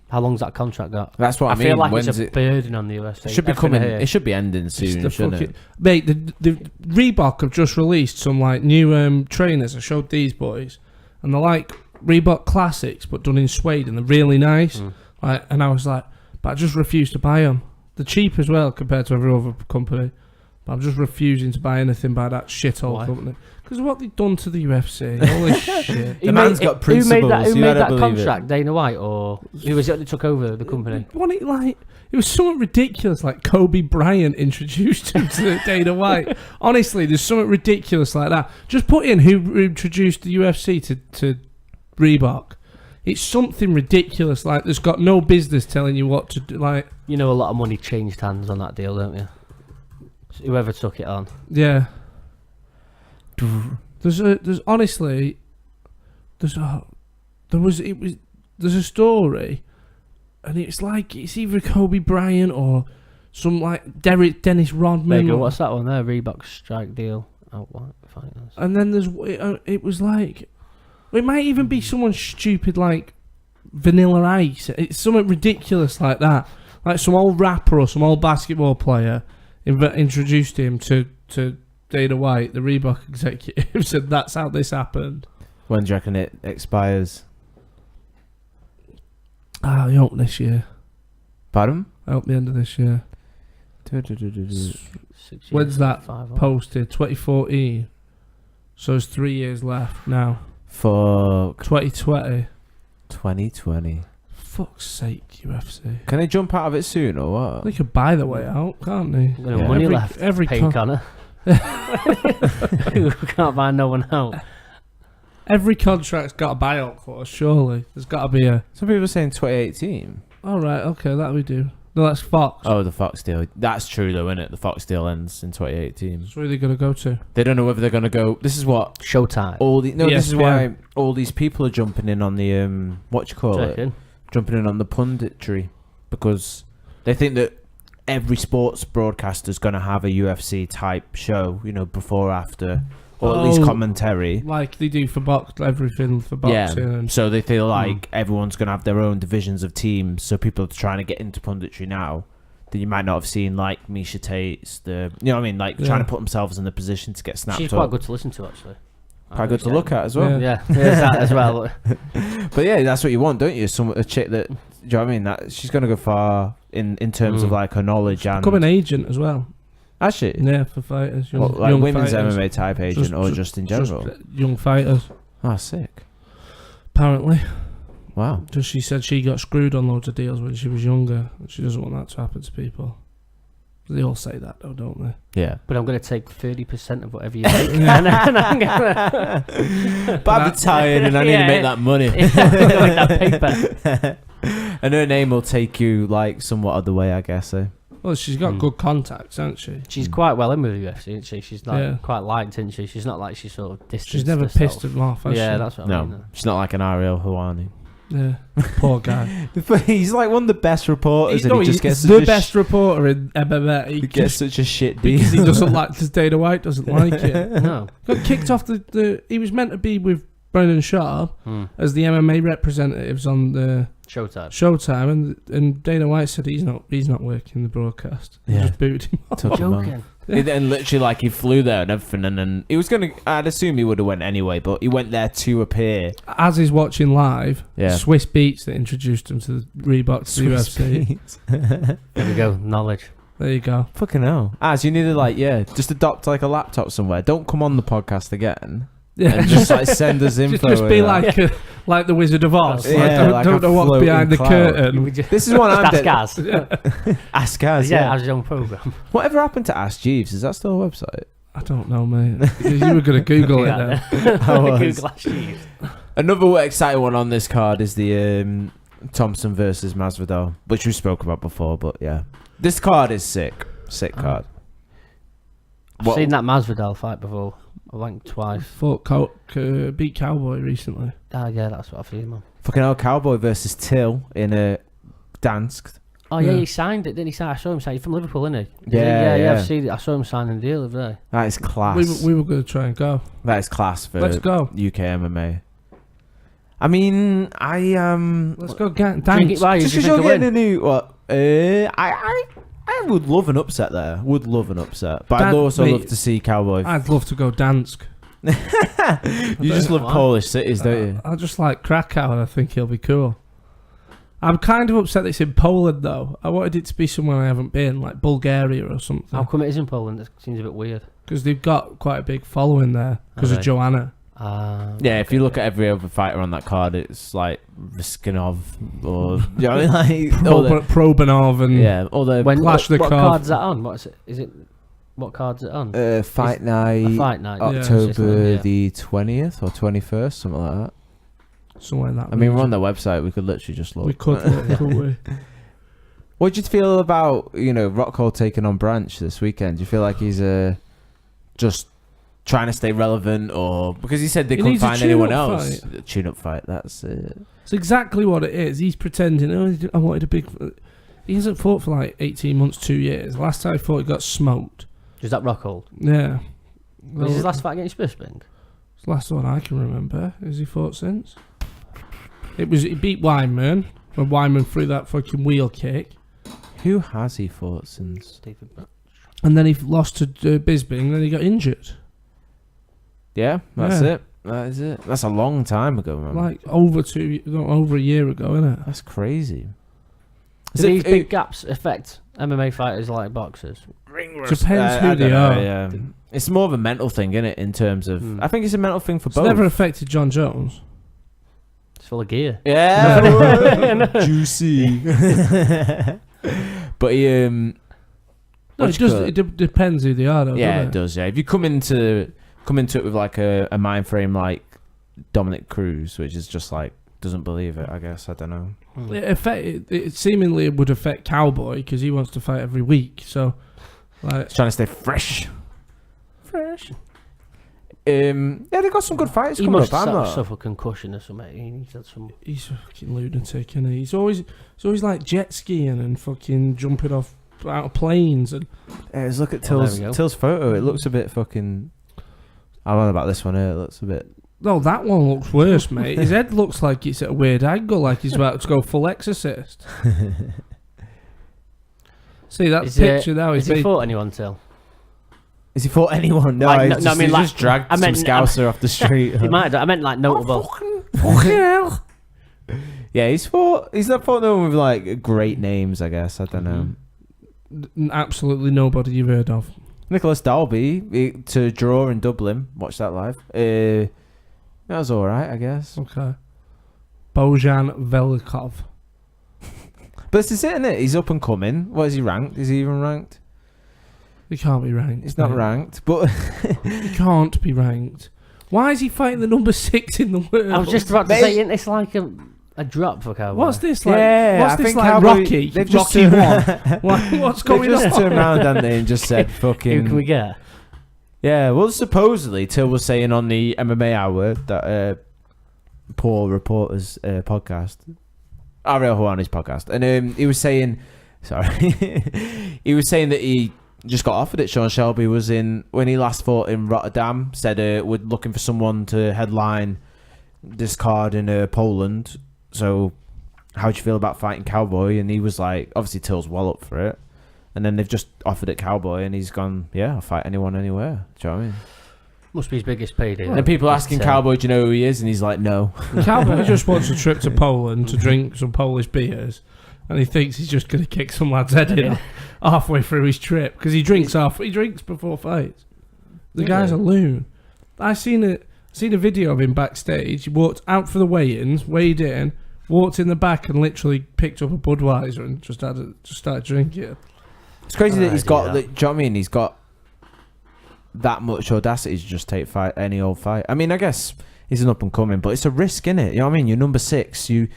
How long's that contract got? That's what I mean. feel like When's it's a it? burden on the UFC. It should be Everything coming. I hear. It should be ending It's soon, the shouldn't fucking- it? Mate, the Reebok have just released some like new trainers. I showed these boys, and they're like Reebok classics, but done in suede, and they're really nice. And I was like, but I just refuse to buy them. They're cheap as well compared to every other company. But I'm just refusing to buy anything by that shithole company. Because of what they've done to the UFC. Holy shit. The man's got principles. Who made that believe contract? Dana White, or who was it that took over the company? It was something ridiculous, like Kobe Bryant introduced him to Dana White. Honestly, there's something ridiculous like that. Just put in who introduced the UFC to Reebok. It's something ridiculous, like there's got no business telling you what to do. Like, you know, a lot of money changed hands on that deal, don't you? Whoever took it on. Yeah. There's a story, and it's like it's either Kobe Bryant or some like Dennis Rodman. There you go. What's that one there? Reebok strike deal. Fighters. And then it was like, it might even be someone stupid like Vanilla Ice. It's something ridiculous like that. Like some old rapper or some old basketball player introduced him to Dana White, the Reebok executive, said that's how this happened. When do you reckon it expires? I hope this year. Pardon? I hope the end of this year. When's that posted? 2014. So there's 3 years left now. For 2020. 2020. Fuck's sake, UFC. Can they jump out of it soon or what? They could buy the way out, can't they? Yeah. Money left. Every Connor. Who can't buy no one out. Every contract's got a buyout clause, surely. There's got to be a... Some people are saying 2018. Alright, okay, that we do. No, that's Fox. Oh, the Fox deal. That's true though, isn't it? The Fox deal ends in 2018. So where are they going to go to? They don't know whether they're going to go... This is what... Showtime. This is why all these people are jumping in on the... what do you call it? Jumping in on the punditry. Because they think that every sports broadcaster is going to have a UFC type show, you know, before, after... Or at least commentary. Like they do for everything for boxing. Yeah, so they feel like everyone's going to have their own divisions of teams. So people are trying to get into punditry now that you might not have seen, like Misha Tate's, you know what I mean? Like trying to put themselves in the position to get snapped up. She's quite good to listen to, actually. Quite good to look at as well. Yeah, there's that as well. But yeah, that's what you want, don't you? A chick that, do you know what I mean? That she's going to go far in terms of like her knowledge. And become an agent as well. Actually? Yeah, for fighters. Like young women's fighters. MMA type agent or just in general? Just young fighters. Oh, sick. Apparently. Wow. Just she said she got screwed on loads of deals when she was younger. And she doesn't want that to happen to people. They all say that though, don't they? Yeah. But I'm going to take 30% of whatever you make. and I'm gonna but I'm tired and I need to make that money. that paper. And her name will take you like somewhat other way, I guess. Well, she's got good contacts, hasn't she? She's quite well in with the UFC, isn't she? She's like quite liked, isn't she? She's not like she's sort of distant. She's never pissed him off, has she? That's what I mean. No, she's not like an Ariel Helwani. Yeah, poor guy. He's like one of the best reporters. He just gets the best reporter in MMA. He gets such a shit deal. Because he doesn't like, because Dana White doesn't like it. No. Got kicked off he was meant to be with Brendan Sharp as the MMA representatives on the Showtime, and Dana White said he's not working the broadcast. He just booted him off. Joking. And literally, like, he flew there and everything, and then he was I'd assume he would have went anyway, but he went there to appear. As he's watching live, Swiss Beats that introduced him to the Reebok to the UFC. There we go, knowledge. There you go. Fucking hell. You need to, just adopt, like, a laptop somewhere. Don't come on the podcast again. Yeah. And just, like, send us info. Just be like the Wizard of Oz. Yeah, don't know what's behind the curtain. This is what I'm doing. Ask Gaz. Ask Gaz, yeah. As his own programme. Whatever happened to Ask Jeeves? Is that still a website? I don't know, mate. You were going to Google it then. Google Ask Jeeves. Another exciting one on this card is the Thompson versus Masvidal, which we spoke about before, but yeah. This card is sick. Sick card. I've seen that Masvidal fight before. I went twice. Beat Cowboy recently. Yeah, that's what I've seen, man. Fucking hell, Cowboy versus Till in Dansk. Oh yeah, he signed it, didn't he? I saw him sign. He's from Liverpool, isn't he? Yeah. I've seen it. I saw him signing the deal of there. That is class. We were going to try and go. That is class for Let's go. UK MMA. I mean, let's go dance. Just because you're getting a new what? I would love an upset there. Would love an upset, but I'd also love to see Cowboy. I'd love to go Dansk. You just love Polish cities, don't you? I just like Krakow, and I think he'll be cool. I'm kind of upset that it's in Poland, though. I wanted it to be somewhere I haven't been, like Bulgaria or something. How come it is in Poland? It seems a bit weird. Because they've got quite a big following there because of Joanna. Yeah, if you look at every other fighter on that card, it's like Riskinov or you know what I mean? Like Probanov and all the Clash the What Card. card's that on? What is it? Is it? What card's it on? Fight Night. Fight Night. October the 20th or 21st, something like that. Somewhere in that. I mean, we're on their website. We could literally just look. We could look, couldn't we? What do you feel about Rockhold taking on Branch this weekend? Do you feel like he's just trying to stay relevant, or because he said they couldn't find anyone else? Tune-up fight. That's it. It's exactly what it is. He's pretending. Oh, I wanted a big. He hasn't fought for like 18 months, 2 years. Last time I fought, he got smoked. Was that Rockhold? Yeah. Was his last fight against Bisping? It's the last one I can remember. Has he fought since? He beat Weinman when Weinman threw that fucking wheel kick. Who has he fought since? David Branch. And then he lost to Bisping. Then he got injured. Yeah, that's it. That is it. That's a long time ago, man. Like over a year ago, isn't it? That's crazy. Do these big gaps affect MMA fighters like boxers? Depends who they are. Yeah. It's more of a mental thing, isn't it? In terms of, I think it's a mental thing for both. It's never affected John Jones. It's full of gear. Yeah, juicy. But he, no, it does. It depends who they are, though. Yeah, doesn't it does. Yeah, if you come into it with like a mind frame like Dominic Cruz, which is just like doesn't believe it. I guess I don't know. It seemingly would affect Cowboy because he wants to fight every week. So, like, he's trying to stay fresh. Yeah, they got some good fights he coming must up. suffer concussion or something. He's a fucking lunatic, isn't he? He's always like jet skiing and fucking jumping off out of planes and. Let's look at Till's photo. It looks a bit fucking. I don't know about this one here. It looks a bit. No, that one looks worse, mate. His head looks like it's at a weird angle, like he's about to go full Exorcist. See that picture now? Has he fought anyone, Till? Has he fought anyone? No, like, he just dragged some Scouser off the street. He might have. I meant like notable. Fucking hell. Yeah, he's not fought no one with like great names, I guess. I don't know. Absolutely nobody you've heard of. Nicholas Dalby to draw in Dublin. Watch that live. That was alright, I guess. Okay. Bojan Velikov. But this is it, isn't it? He's up and coming. What is he ranked? Is he even ranked? He can't be ranked. He's not ranked, but he can't be ranked. Why is he fighting the number 6 in the world? I was just about to say, isn't this like a drop for Cowboy? What's this like? Yeah, what's I this think like Cowboy, Rocky? They've just Rocky 1. What's going on? They just turned around, haven't they, and just said, fucking... Who can we get? Yeah, well, supposedly, Till was saying on the MMA Hour, that Poor Reporters podcast, Ariel Hawani's podcast, and he was saying... Sorry. He was saying that he just got offered it. Sean Shelby was in... When he last fought in Rotterdam, said we're looking for someone to headline this card in Poland. So, how do you feel about fighting Cowboy? And he was like... Obviously, Till's well up for it. And then they've just offered it Cowboy, and he's gone, yeah, I'll fight anyone, anywhere. Do you know what I mean? Must be his biggest payday. And people asking Cowboy, do you know who he is? And he's like, no. Cowboy just wants a trip to Poland to drink some Polish beers, and he thinks he's just going to kick some lad's head in halfway through his trip because he drinks before fights. The guy's a loon. I seen a video of him backstage. He walked out for the weigh-ins, weighed in, walked in the back, and literally picked up a Budweiser and just started drinking. It's crazy that he's got. Do you know what I mean? He's got that much audacity to just take any old fight. I mean, I guess he's an up and coming, but it's a risk, innit? You know what I mean? You're number 6. You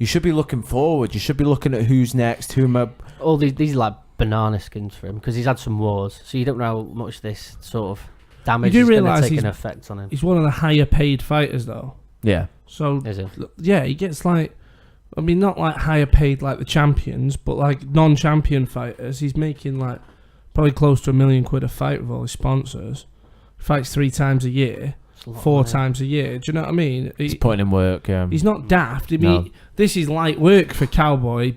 should be looking forward. You should be looking at who's next. All these like banana skins for him because he's had some wars, so you don't know how much this sort of damage is going to take an effect on him. He's one of the higher paid fighters, though. Yeah. So is he? Yeah, he gets like. I mean, not like higher paid like the champions, but like non-champion fighters. He's making like probably close to £1 million a fight with all his sponsors. He fights 3 times a year, 4 times a year. Do you know what I mean? He's putting in work. Yeah. He's not daft. I mean, this is light work for Cowboy.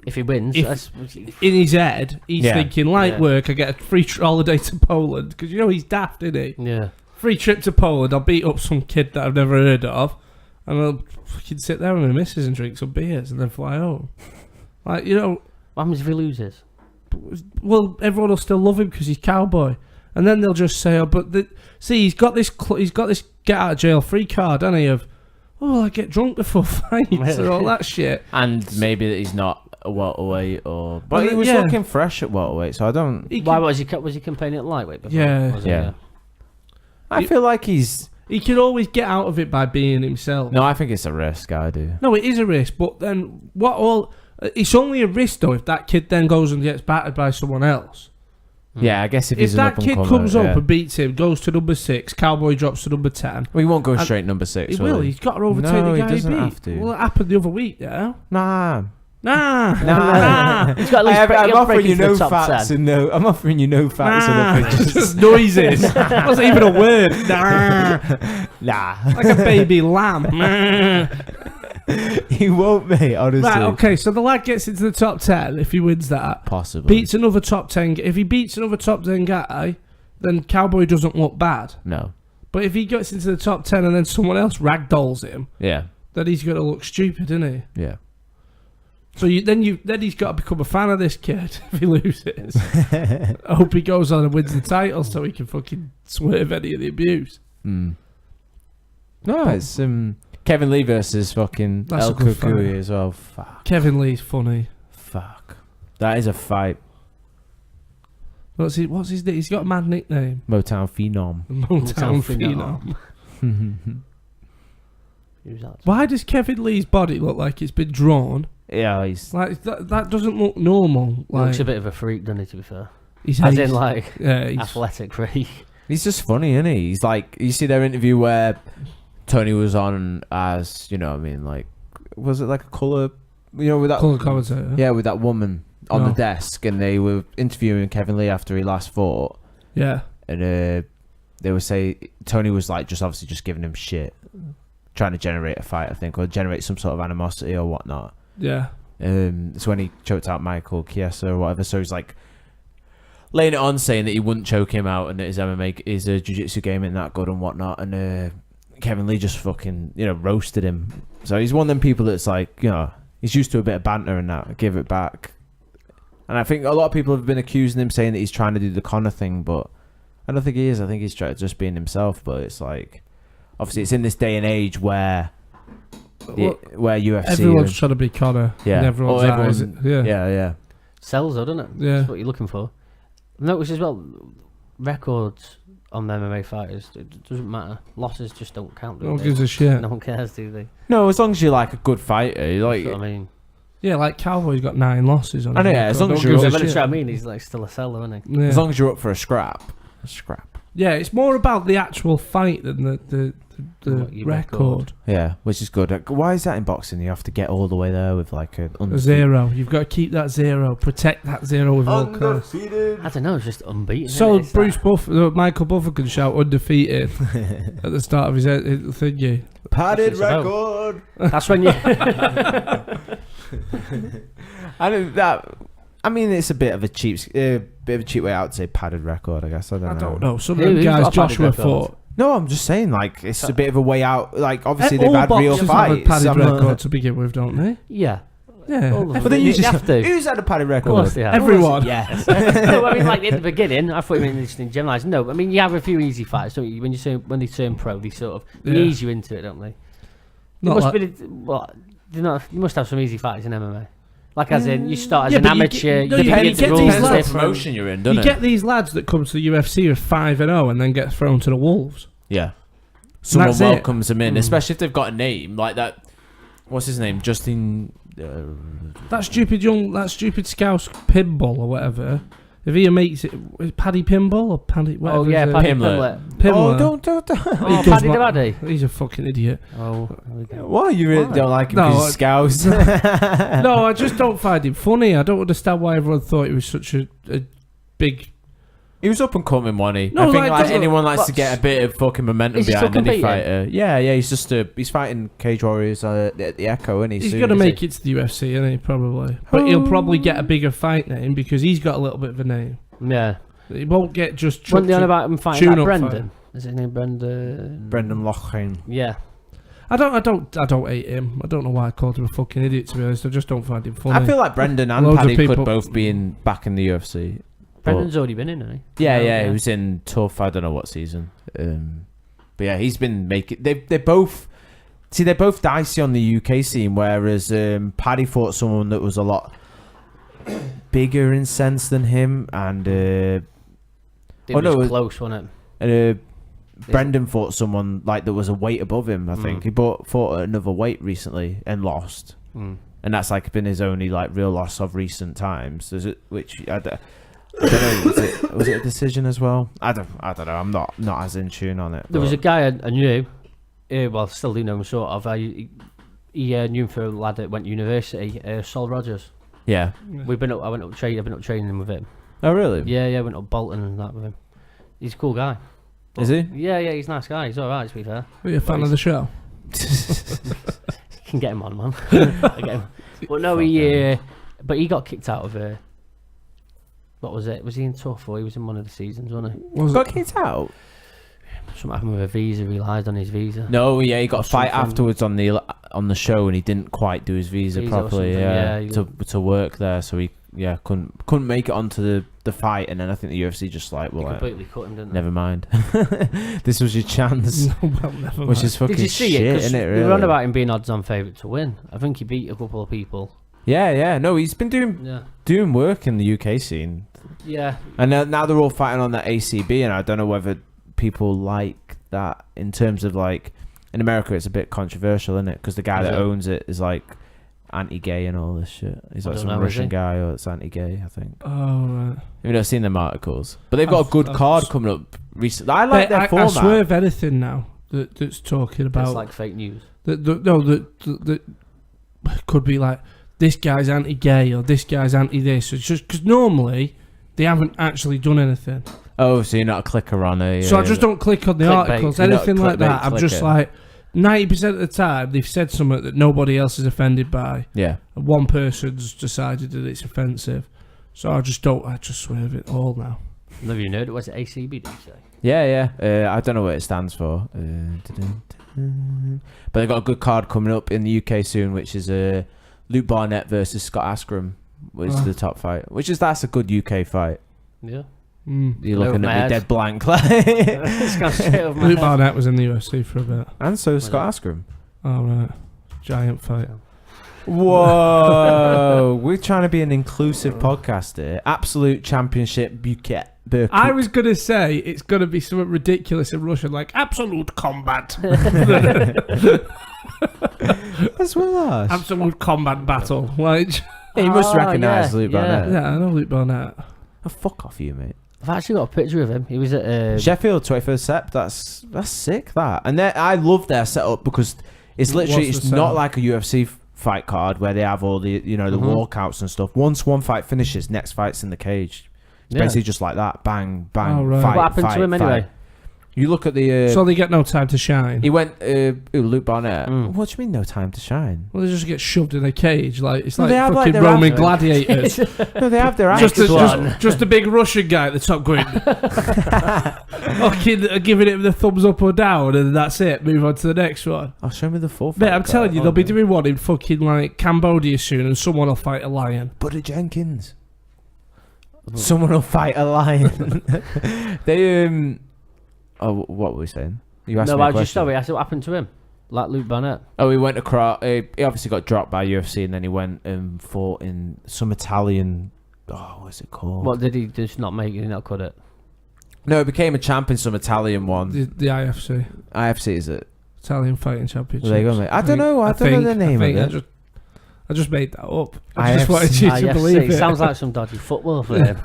If he wins, in his head, he's thinking light work. I get a free holiday to Poland because you know he's daft, isn't he? Yeah. Free trip to Poland. I'll beat up some kid that I've never heard of. and I'll fucking sit there with my missus and drink some beers and then fly home. Like, you know, What happens if he loses? well, everyone will still love him because he's cowboy, and then they'll just say, "Oh, but see, he's got this get out of jail free card, hasn't he? Of I get drunk before fights and all that shit." And maybe that he's not a welterweight, or but Well, he was yeah. looking fresh at welterweight, so I don't. Why was he campaigning at lightweight before? Yeah. Was he? Yeah. I feel like he can always get out of it by being himself. No, I think it's a risk. I do. No, it is a risk, but then what all? It's only a risk though if that kid then goes and gets battered by someone else. Yeah, I guess if If he's that an kid up-and-comer, comes up yeah. and beats him, goes to number 6, Cowboy drops to number 10. Well, he won't go straight number 6. He will. He's got to overtake No, the he guy doesn't beat. have to. Well, it happened the other week, yeah. Nah. He's got at least I'm offering you break into no the top facts 10. and no. I'm offering you no facts and no pictures. Just noises. That wasn't even a word. Nah. Like a baby lamb. He won't, mate. Honestly. Right, okay, so the lad gets into the top 10 if he wins that. Possibly. Beats another top 10. If he beats another top 10 guy, then Cowboy doesn't look bad. No. But if he gets into the top 10 and then someone else ragdolls him, Yeah. then he's going to look stupid, isn't he? Yeah. So then he's got to become a fan of this kid if he loses. I hope he goes on and wins the title so he can fucking swerve any of the abuse. No, it's Kevin Lee versus fucking That's El a good Kukui fight. as well. Fuck. Kevin Lee's funny. Fuck. That is a fight. What's his name? He's got a mad nickname. Motown Phenom. Motown Phenom. Why does Kevin Lee's body look like it's been drawn? Yeah, he's like that doesn't look normal. Like, Looks a bit of a freak, doesn't he? To be fair, he's athletic freak. He's just funny, isn't he? He's like, you see their interview where Tony was on as, you know what I mean, like, was it like a colour, you know, with that colour commentator? Yeah, with that woman on the No. desk, and they were interviewing Kevin Lee after he last fought. Yeah. And they would say Tony was like just giving him shit, trying to generate a fight, I think, or generate some sort of animosity or whatnot. Yeah. It's when he choked out Michael Chiesa or whatever, so he's like laying it on, saying that he wouldn't choke him out and that his MMA, his jiu-jitsu game ain't that good and whatnot, and Kevin Lee just fucking, you know, roasted him. So he's one of them people that's like, you know, he's used to a bit of banter and that, give it back. And I think a lot of people have been accusing him, saying that he's trying to do the Conor thing, but I don't think he is. I think he's trying just being himself, but it's like, obviously it's in this day and age where UFC... Everyone's trying to be Conor. Yeah. In everyone's eyes. Yeah. Sells, though, doesn't it? Yeah. That's what you're looking for. Notice as well, records on MMA fighters, it doesn't matter. Losses just don't count. No one gives a shit. No one cares, do they? No, as long as you're like a good fighter, you're like... That's what I mean. Yeah, like Cowboy's got 9 losses on I know, his yeah, record. as long as Don't you're... give a That's shit. what I mean. He's like still a seller, isn't he? Yeah. As long as you're up for a scrap. Yeah, it's more about the actual fight than the Your record. Yeah, which is good. Why is that in boxing? You have to get all the way there with like a... A 0. You've got to keep that 0. Protect that 0 with all costs. I don't know. It's just unbeaten. So isn't it? It's Michael Buffer can shout undefeated at the start of his thingy. Padded That's what it's record! That's when you. I don't... That... I mean, it's a bit of a cheap way out to say padded record, I guess. I don't know. Some of them Who's guys got a padded Joshua record? fought. No, I'm just saying, like, it's a bit of a way out. Like, obviously, All they've had real boxers have a fights. padded I'm not- record to begin with, don't they? Yeah. Yeah. All of them. But they You usually have to. Who's had a padded Of record? course they have. Everyone. Yes. No, I mean, like in the beginning, I thought you meant just in generalised. No, I mean you have a few easy fights, don't you? When they turn pro, they sort of they ease you into it, don't they? Not must like- be you must have some easy fights in MMA. Like as in you start as Yeah, an but you amateur, get- no, you you begin get to these rules lads- different. promotion you're in, You doesn't it? get these lads that come to the UFC with 5-0 and then get thrown to the wolves. Yeah. Someone that's it. welcomes them in, especially if they've got a name like that. What's his name? Justin. That stupid Scouse Pimble or whatever. If he makes it, Paddy Pimble or Paddy. Oh whatever yeah, his Paddy name- Pimlet. Pimlet. Pimble. Oh, don't. Oh, does Paddy the not- Baddy. He's a fucking idiot. Oh, there we go. Why you really don't like him? No, because he's Scouse. No, I just don't find him funny. I don't understand why everyone thought he was such a big. He was up and coming, wasn't he? No, I think like, like doesn't- anyone likes to what's- get a bit of fucking momentum Is he behind still any competing? fighter. Yeah, he's fighting Cage Warriors at the Echo, and He's going to make it to the UFC, isn't he? Probably. But he'll probably get a bigger fight name because he's got a little bit of a name. Yeah. He won't get just. Wasn't the on about him fighting tune like up Brendan? fight. Is his name Brendan? Brendan Loughlin. Yeah. I don't hate him. I don't know why I called him a fucking idiot, to be honest. I just don't find him funny. I feel like Brendan and Loads of Paddy people- could both be back in the UFC. Brendan's already been in, hasn't he? Yeah, he was in Tough. I don't know what season. But yeah, he's been making. They're both dicey on the UK scene. Whereas Paddy fought someone that was a lot bigger in sense than him, and It was close, wasn't it? And Brendan fought someone like that was a weight above him. I think he fought another weight recently and lost, and that's like been his only like real loss of recent times. Which I don't know. Was it a decision as well? I don't know. I'm not as in tune on it. There was a guy I knew. Well, still do know him sort of. He knew him for a lad that went to university. Sol Rogers. Yeah. I've been up training with him. Oh really? Yeah. I went up Bolton and that with him. He's a cool guy. Is he? Yeah, he's a nice guy. He's alright, to be fair. Are you a fan of the show? Can get him on, man. I get him. But no, he got kicked out of what was it? Was he in Tough or he was in one of the seasons, wasn't he? Got kicked out? Something happened with a visa. He lied on his visa. No, yeah, he got a fight afterwards on the show, and he didn't quite do his visa properly. To work there, so he couldn't make it onto the fight, and then I think the UFC just like completely cut him, didn't they? Never mind. This was your chance. No, well, never mind. Which is fucking Did you see shit, it? 'Cause isn't it? we Really? were on about him being odds-on favourite to win. I think he beat a couple of people. Yeah. No, he's been doing work in the UK scene. Yeah. And now they're all fighting on that ACB, and I don't know whether people like that in terms of like in America it's a bit controversial, isn't it? Because the guy that owns it is like anti-gay and all this shit. He's like some Russian guy or it's anti-gay, I think. Oh right. You've never seen them articles, but they've got a good card coming up recently. I like their format. I swear of anything now that's talking about. It's like fake news. That could be like this guy's anti-gay or this guy's anti-this. It's just because normally they haven't actually done anything. Oh, so you're not a clicker on a... So I just don't click on the articles, anything like that. I'm just clicker. like, 90% of the time, they've said something that nobody else is offended by. Yeah. And one person's decided that it's offensive. So I just swerve it all now. Never even heard it. Was it ACB, did you say? Yeah. I don't know what it stands for. But they've got a good card coming up in the UK soon, which is Luke Barnett versus Scott Askren, which is the top fight. That's a good UK fight. Yeah. You're looking at me dead blank. Luke Barnett was in the UFC for a bit. And so Scott Askren. Oh, right. Giant fight. Whoa. We're trying to be an inclusive podcast here. Absolute championship bucket. I was going to say it's going to be something ridiculous in Russian, like absolute combat. That's what absolute combat battle. Like, you must recognise Luke Barnett. Yeah, I know Luke Barnett. Oh, fuck off you, mate. I've actually got a picture of him. He was at Sheffield 21st Sep. That's sick. That and I love their setup because it's literally it's not like a UFC fight card where they have all the the walkouts and stuff. Once one fight finishes, next fight's in the cage. It's basically just like that. Bang, bang. Oh, right. Fight, what happened to him anyway? You look at the. So they get no time to shine. He went. Luke Barnett. What do you mean no time to shine? Well, they just get shoved in a cage, like it's like they have, fucking like, Roman gladiators. No, they have their just a big Russian guy at the top going, fucking giving it the thumbs up or down, and that's it. Move on to the next one. I'll show me the full. Mate, I'm telling you, they'll be doing one in fucking like Cambodia soon, and someone will fight a lion. Buddy Jenkins. Someone will fight a lion. They Oh, what were we saying? You asked me a question. I said what happened to him, like Luke Barnett. Oh, he went across. He obviously got dropped by UFC, and then he went and fought in some Italian. Oh, what's it called? What did he just not make? Did he not cut it? No, he became a champ in some Italian one. The IFC. IFC is it? Italian Fighting Championship. Well, there you go, mate. I don't know. I don't know the name of it. I just made that up. I just wanted you to believe it. Sounds like some dodgy football for him.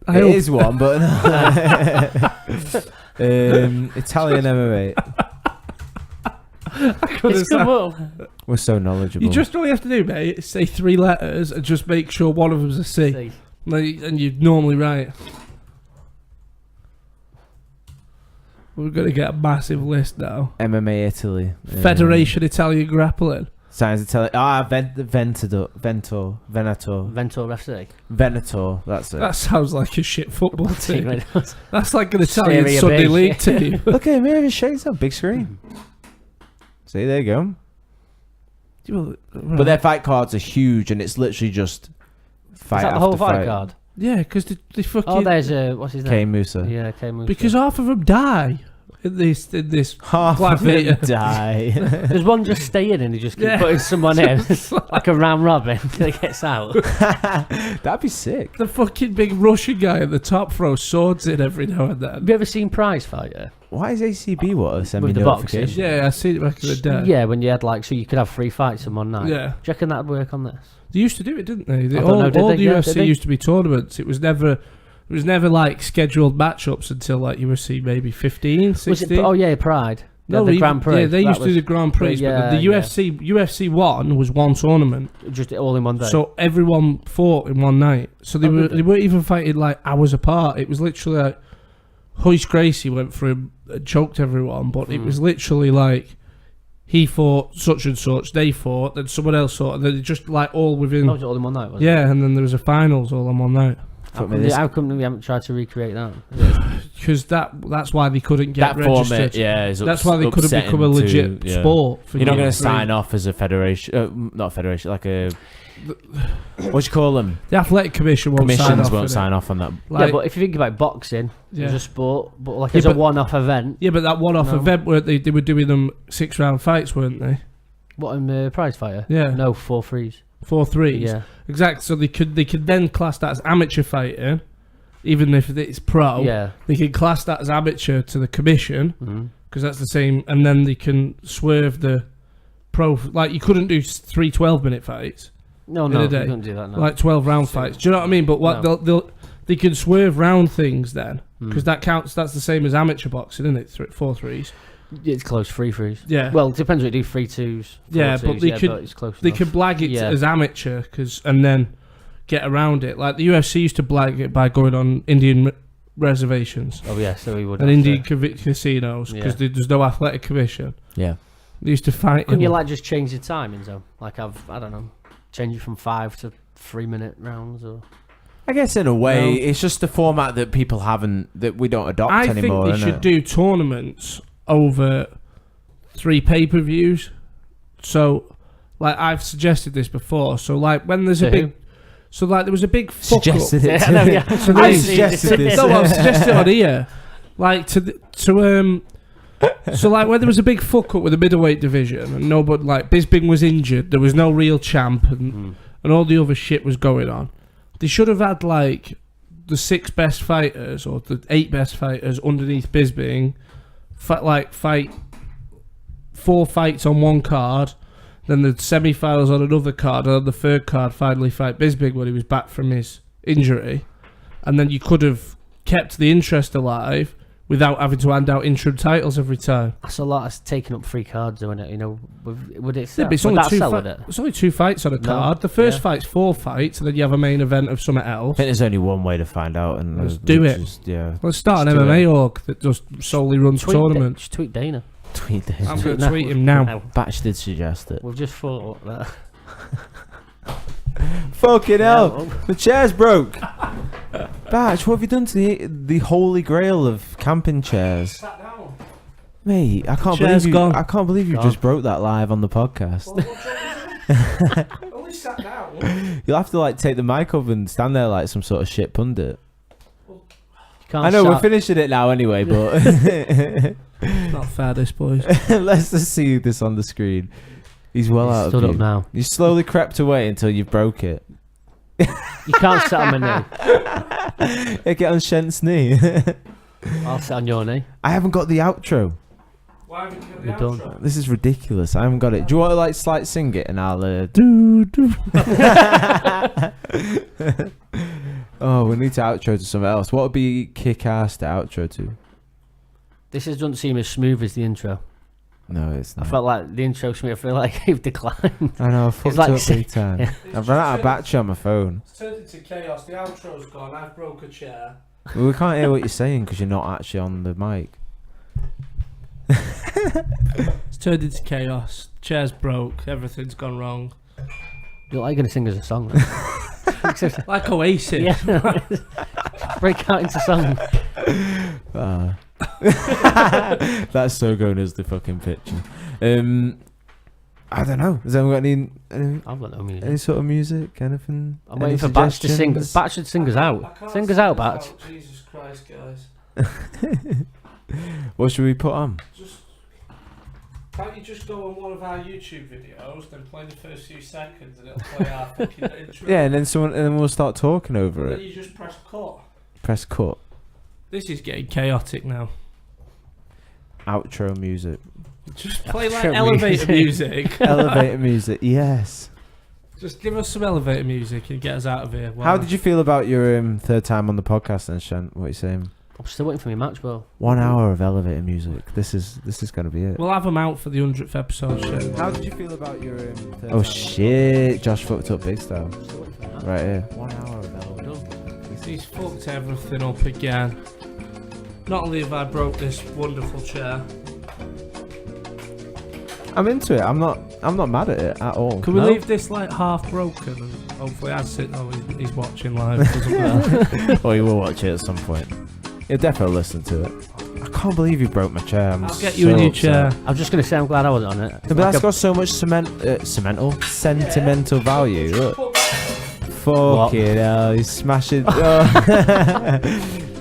It is one, but Italian MMA. We're so knowledgeable. You just all you have to do, mate, is say 3 letters and just make sure one of them's a C. And you're normally right. We're going to get a massive list now. MMA Italy. Federation Italian Grappling. Signs are telling. Venator. Venator. That's it. That sounds like a shit football team. Team, That's like an Italian Serie Sunday B. League team. Look at me, show yourself big screen. See, there you go. But their fight cards are huge, and it's literally just fight Is that the after whole fight fight. card? Yeah, because they fucking. Oh, there's what's his name? K Musa. Yeah, K Musa. Because half of them die in this Half of gladiator. them die. There's one just staying and he just keep putting someone in like a round robin until he gets out. That'd be sick. The fucking big Russian guy at the top throws swords in every now and then. Have you ever seen Prize Fighter? Why is ACB what? Send me With the boxing? notification. Yeah, I seen it back in the day. Yeah, when you had like, so you could have 3 fights in one night. Yeah. Do you reckon that'd work on this? They used to do it, didn't they? I don't know, did all they? the Yeah, UFC did they? used to be tournaments. It was never like scheduled matchups until like UFC maybe 15, 16. Was it? Oh yeah, Pride. No, the Grand Prix. Yeah, they That used to do was- the Grand Prix, but the UFC 1 was one tournament, just all in one day. so everyone fought in one night. So they weren't even fighting like hours apart. It was literally like Royce Gracie went through and choked everyone, but it was literally like he fought such and such, they fought, then someone else fought, and then it just like all within. Oh, was it all in one night? Was it? Yeah, and then there was a finals all on one night. How come we haven't tried to recreate that? Because that's why they couldn't get That format, registered. is That's why they couldn't upsetting become a legit to- yeah. sport. For You're not going to UFC. sign off as a federation, not a federation, like a what do you call them? The athletic commission won't sign Commissions off. won't innit? sign off on that. Like, yeah, but if you think about boxing as a sport, but like Yeah, as a but- one-off event. yeah, but that one-off event where they were doing them 6-round fights, weren't they? What in Prize Fighter? Yeah. No, 4-3s. 4-3s. Yeah. Exactly. So they could then class that as amateur fighting, even if it's pro. Yeah. They can class that as amateur to the commission because that's the same, and then they can swerve the pro. Like you couldn't do 3 12-minute fights. No, in no, a you day. couldn't do that. No. Like 12-round fights. Do you know what I mean? But what they can swerve round things then because that counts. That's the same as amateur boxing, isn't it? 4-3s. It's close 3-3s. Yeah. Well, it depends what you do. 3-2s. Yeah, 4-2s, but they could it's close they enough. could blag it Yeah. as amateur and then get around it. Like the UFC used to blag it by going on Indian reservations Oh yeah, so we would. and have Indian to- casinos because Yeah. there's no athletic commission. Yeah. They used to fight. Couldn't in- you like just change the timings though? Like I don't know, change it from 5 to 3-minute rounds or. I guess in a way, No. it's just a format that people haven't, that we don't adopt I anymore. think they should do tournaments over 3 pay-per-views. So, like I've suggested this before. So, like when there's a To big, who? so like there was a big fuck Suggested up. it. Yeah, I know, yeah. So I they- suggested this. No, I've suggested it on here. Like so like when there was a big fuck up with the middleweight division and nobody like Bisping was injured, there was no real champ and all the other shit was going on. They should have had like the 6 best fighters or the 8 best fighters underneath Bisping, fight 4 fights on one card, then the semi-finals on another card, and on the third card finally fight Bisping when he was back from his injury, and then you could have kept the interest alive without having to hand out interim titles every time. That's a lot. It's taking up 3 cards, isn't it? You know, would it Yeah, sell? but it's Would only that two sell, would it? it's only 2 fights on a card. The first Yeah. fight's 4 fights, and then you have a main event of something I else. think there's only one way to find out, and Let's do it. Yeah. Let's start an Just do MMA it. org that just solely runs tournaments. Just tweet Dana. Tweet this. I'm going to tweet him now. Batch did suggest it. We've just thought that. Fucking hell! Yeah. The chair's broke. Batch, what have you done to the holy grail of camping chairs? Mate, I can't Chair's believe you. gone. I can't believe you Gone. just broke that live on the podcast. Only sat down. You'll have to like take the mic up and stand there like some sort of shit pundit. You can't I know we're shout- finishing it now anyway, but Not fair, this boys. let's just see this on the screen. He's well out Stood of up view. now. You slowly crept away until you broke it. You can't sit on my knee. Hey, get on Shent's knee. I'll sit on your knee. I haven't got the outro. Why haven't you got You're done. This is ridiculous. I haven't got it. Do you want to like slight sing it and I'll Oh, we need to outro to something else. What would be kick-ass to outro to? This doesn't seem as smooth as the intro. No, it's I not. felt like the intro smooth. I feel like you've declined. I know, I fucked like up saying- big time. I've run out of battery on my phone. It's turned into chaos. The outro's gone. I've broke a chair. Well, we can't hear what you're saying because you're not actually on the mic. It's turned into chaos. Chair's broke. Everything's gone wrong. You're like going to sing us a song. Like Oasis. Yeah. Break out into song. That's so going as the fucking picture. I don't know. Has anyone got any I've got no music. any sort of music? Anything? I'm waiting for Batch to sing. Batch should sing us out. Sing us out, Batch. Jesus Christ, guys. What should we put on? Can't you just go on one of our YouTube videos, then play the first few seconds, and it'll play our fucking intro? Yeah, and then we'll start talking over And then it. you just press cut. Press cut. This is getting chaotic now. Outro music. Just play like elevator music. Elevator music. Yes. Just give us some elevator music and get us out of here. Wow. How did you feel about your third time on the podcast then, Shent? What are you saying? I'm still waiting for my match, bro. 1 hour of elevator music. This is going to be it. We'll have them out for the 100th episode. Shit. How did you feel about your third time? Shit. Josh fucked up big style. Right here. 1 hour of elevator. He's fucked everything up again. Not only have I broke this wonderful chair. I'm into it. I'm not mad at it at all. Can we leave this like half broken and hopefully I'd sit. Oh, he's watching live. Doesn't matter. Or you will watch it at some point. You'll definitely listen to it. I can't believe you broke my chair. I'll get you a new chair. I'm just going to say I'm glad I wasn't on it. No, but that's got so much sentimental value. Look. Fucking hell, he's smashing.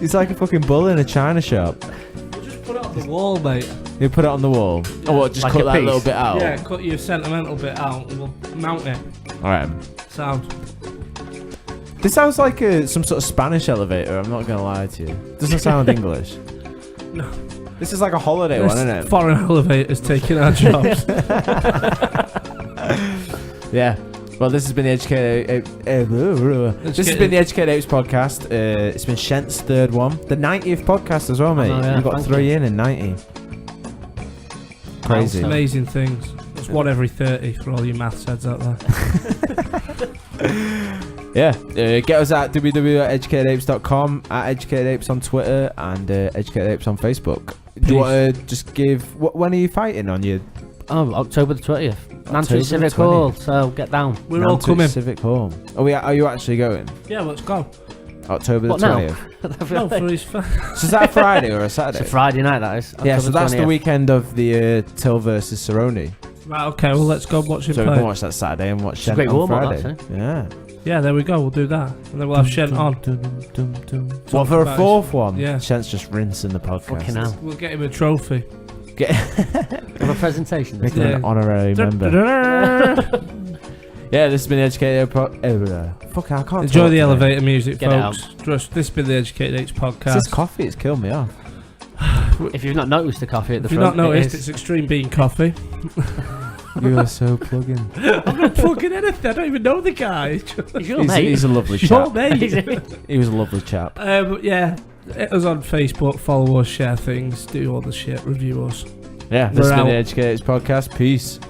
He's like a fucking bull in a china shop. We'll just put it on the wall, mate. You put it on the wall. Yeah. Oh, what? Just Like cut a that piece? little bit out. Yeah, cut your sentimental bit out and we'll mount it. All right. Sound. This sounds like some sort of Spanish elevator. I'm not gonna lie to you. Doesn't sound English. No. This is like a holiday one, isn't it? Foreign elevators taking our jobs. Yeah. Well, this has been the Educated Apes podcast. It's been Shent's third one, the 90th podcast as well, mate. Oh, yeah, We've got 3 in 90. Crazy. Amazing things. There's one every 30 for all you maths heads out there. Yeah. Get us at www.educatedapes.com, at Educated Apes on Twitter, and Educated Apes on Facebook. Do you want to just give? When are you fighting on your? Oh, October the 20th. Nantucket Civic Hall, so get down. We're all coming. Civic Hall. Are you actually going? Yeah, let's go. October the 20th. No, for his So is that a Friday or a Saturday? It's a Friday night, that is. Yeah, so October that's 20th. the weekend of the Till versus Cerrone. Right, okay, well, let's go watch him So play. we can watch that Saturday and watch It's a Shent great on warm-up, Friday. that, Yeah. Yeah, there we go. We'll do that. And then we'll have Shent on. What, for a fourth one? Yeah. Shent's just rinsing the podcast. Fucking hell. We'll get him a trophy. Have a presentation. Make him an honorary member. Yeah, this has been the Educated Fuck, I can't Enjoy talk the today. elevator music, Get folks. This has been the Educated Apes podcast. It's this coffee, it's killed me off. If you've not noticed the coffee at the If you've front, not noticed, it it's is. Extreme Bean Coffee. You are so plugging. I'm not plugging anything. I don't even know the guy. He's your mate. He's a lovely Your chap. mate. He was a lovely chap. Yeah, hit us on Facebook, follow us, share things, do all the shit, review us. Yeah, this We're has been out. the Educated Apes podcast. Peace.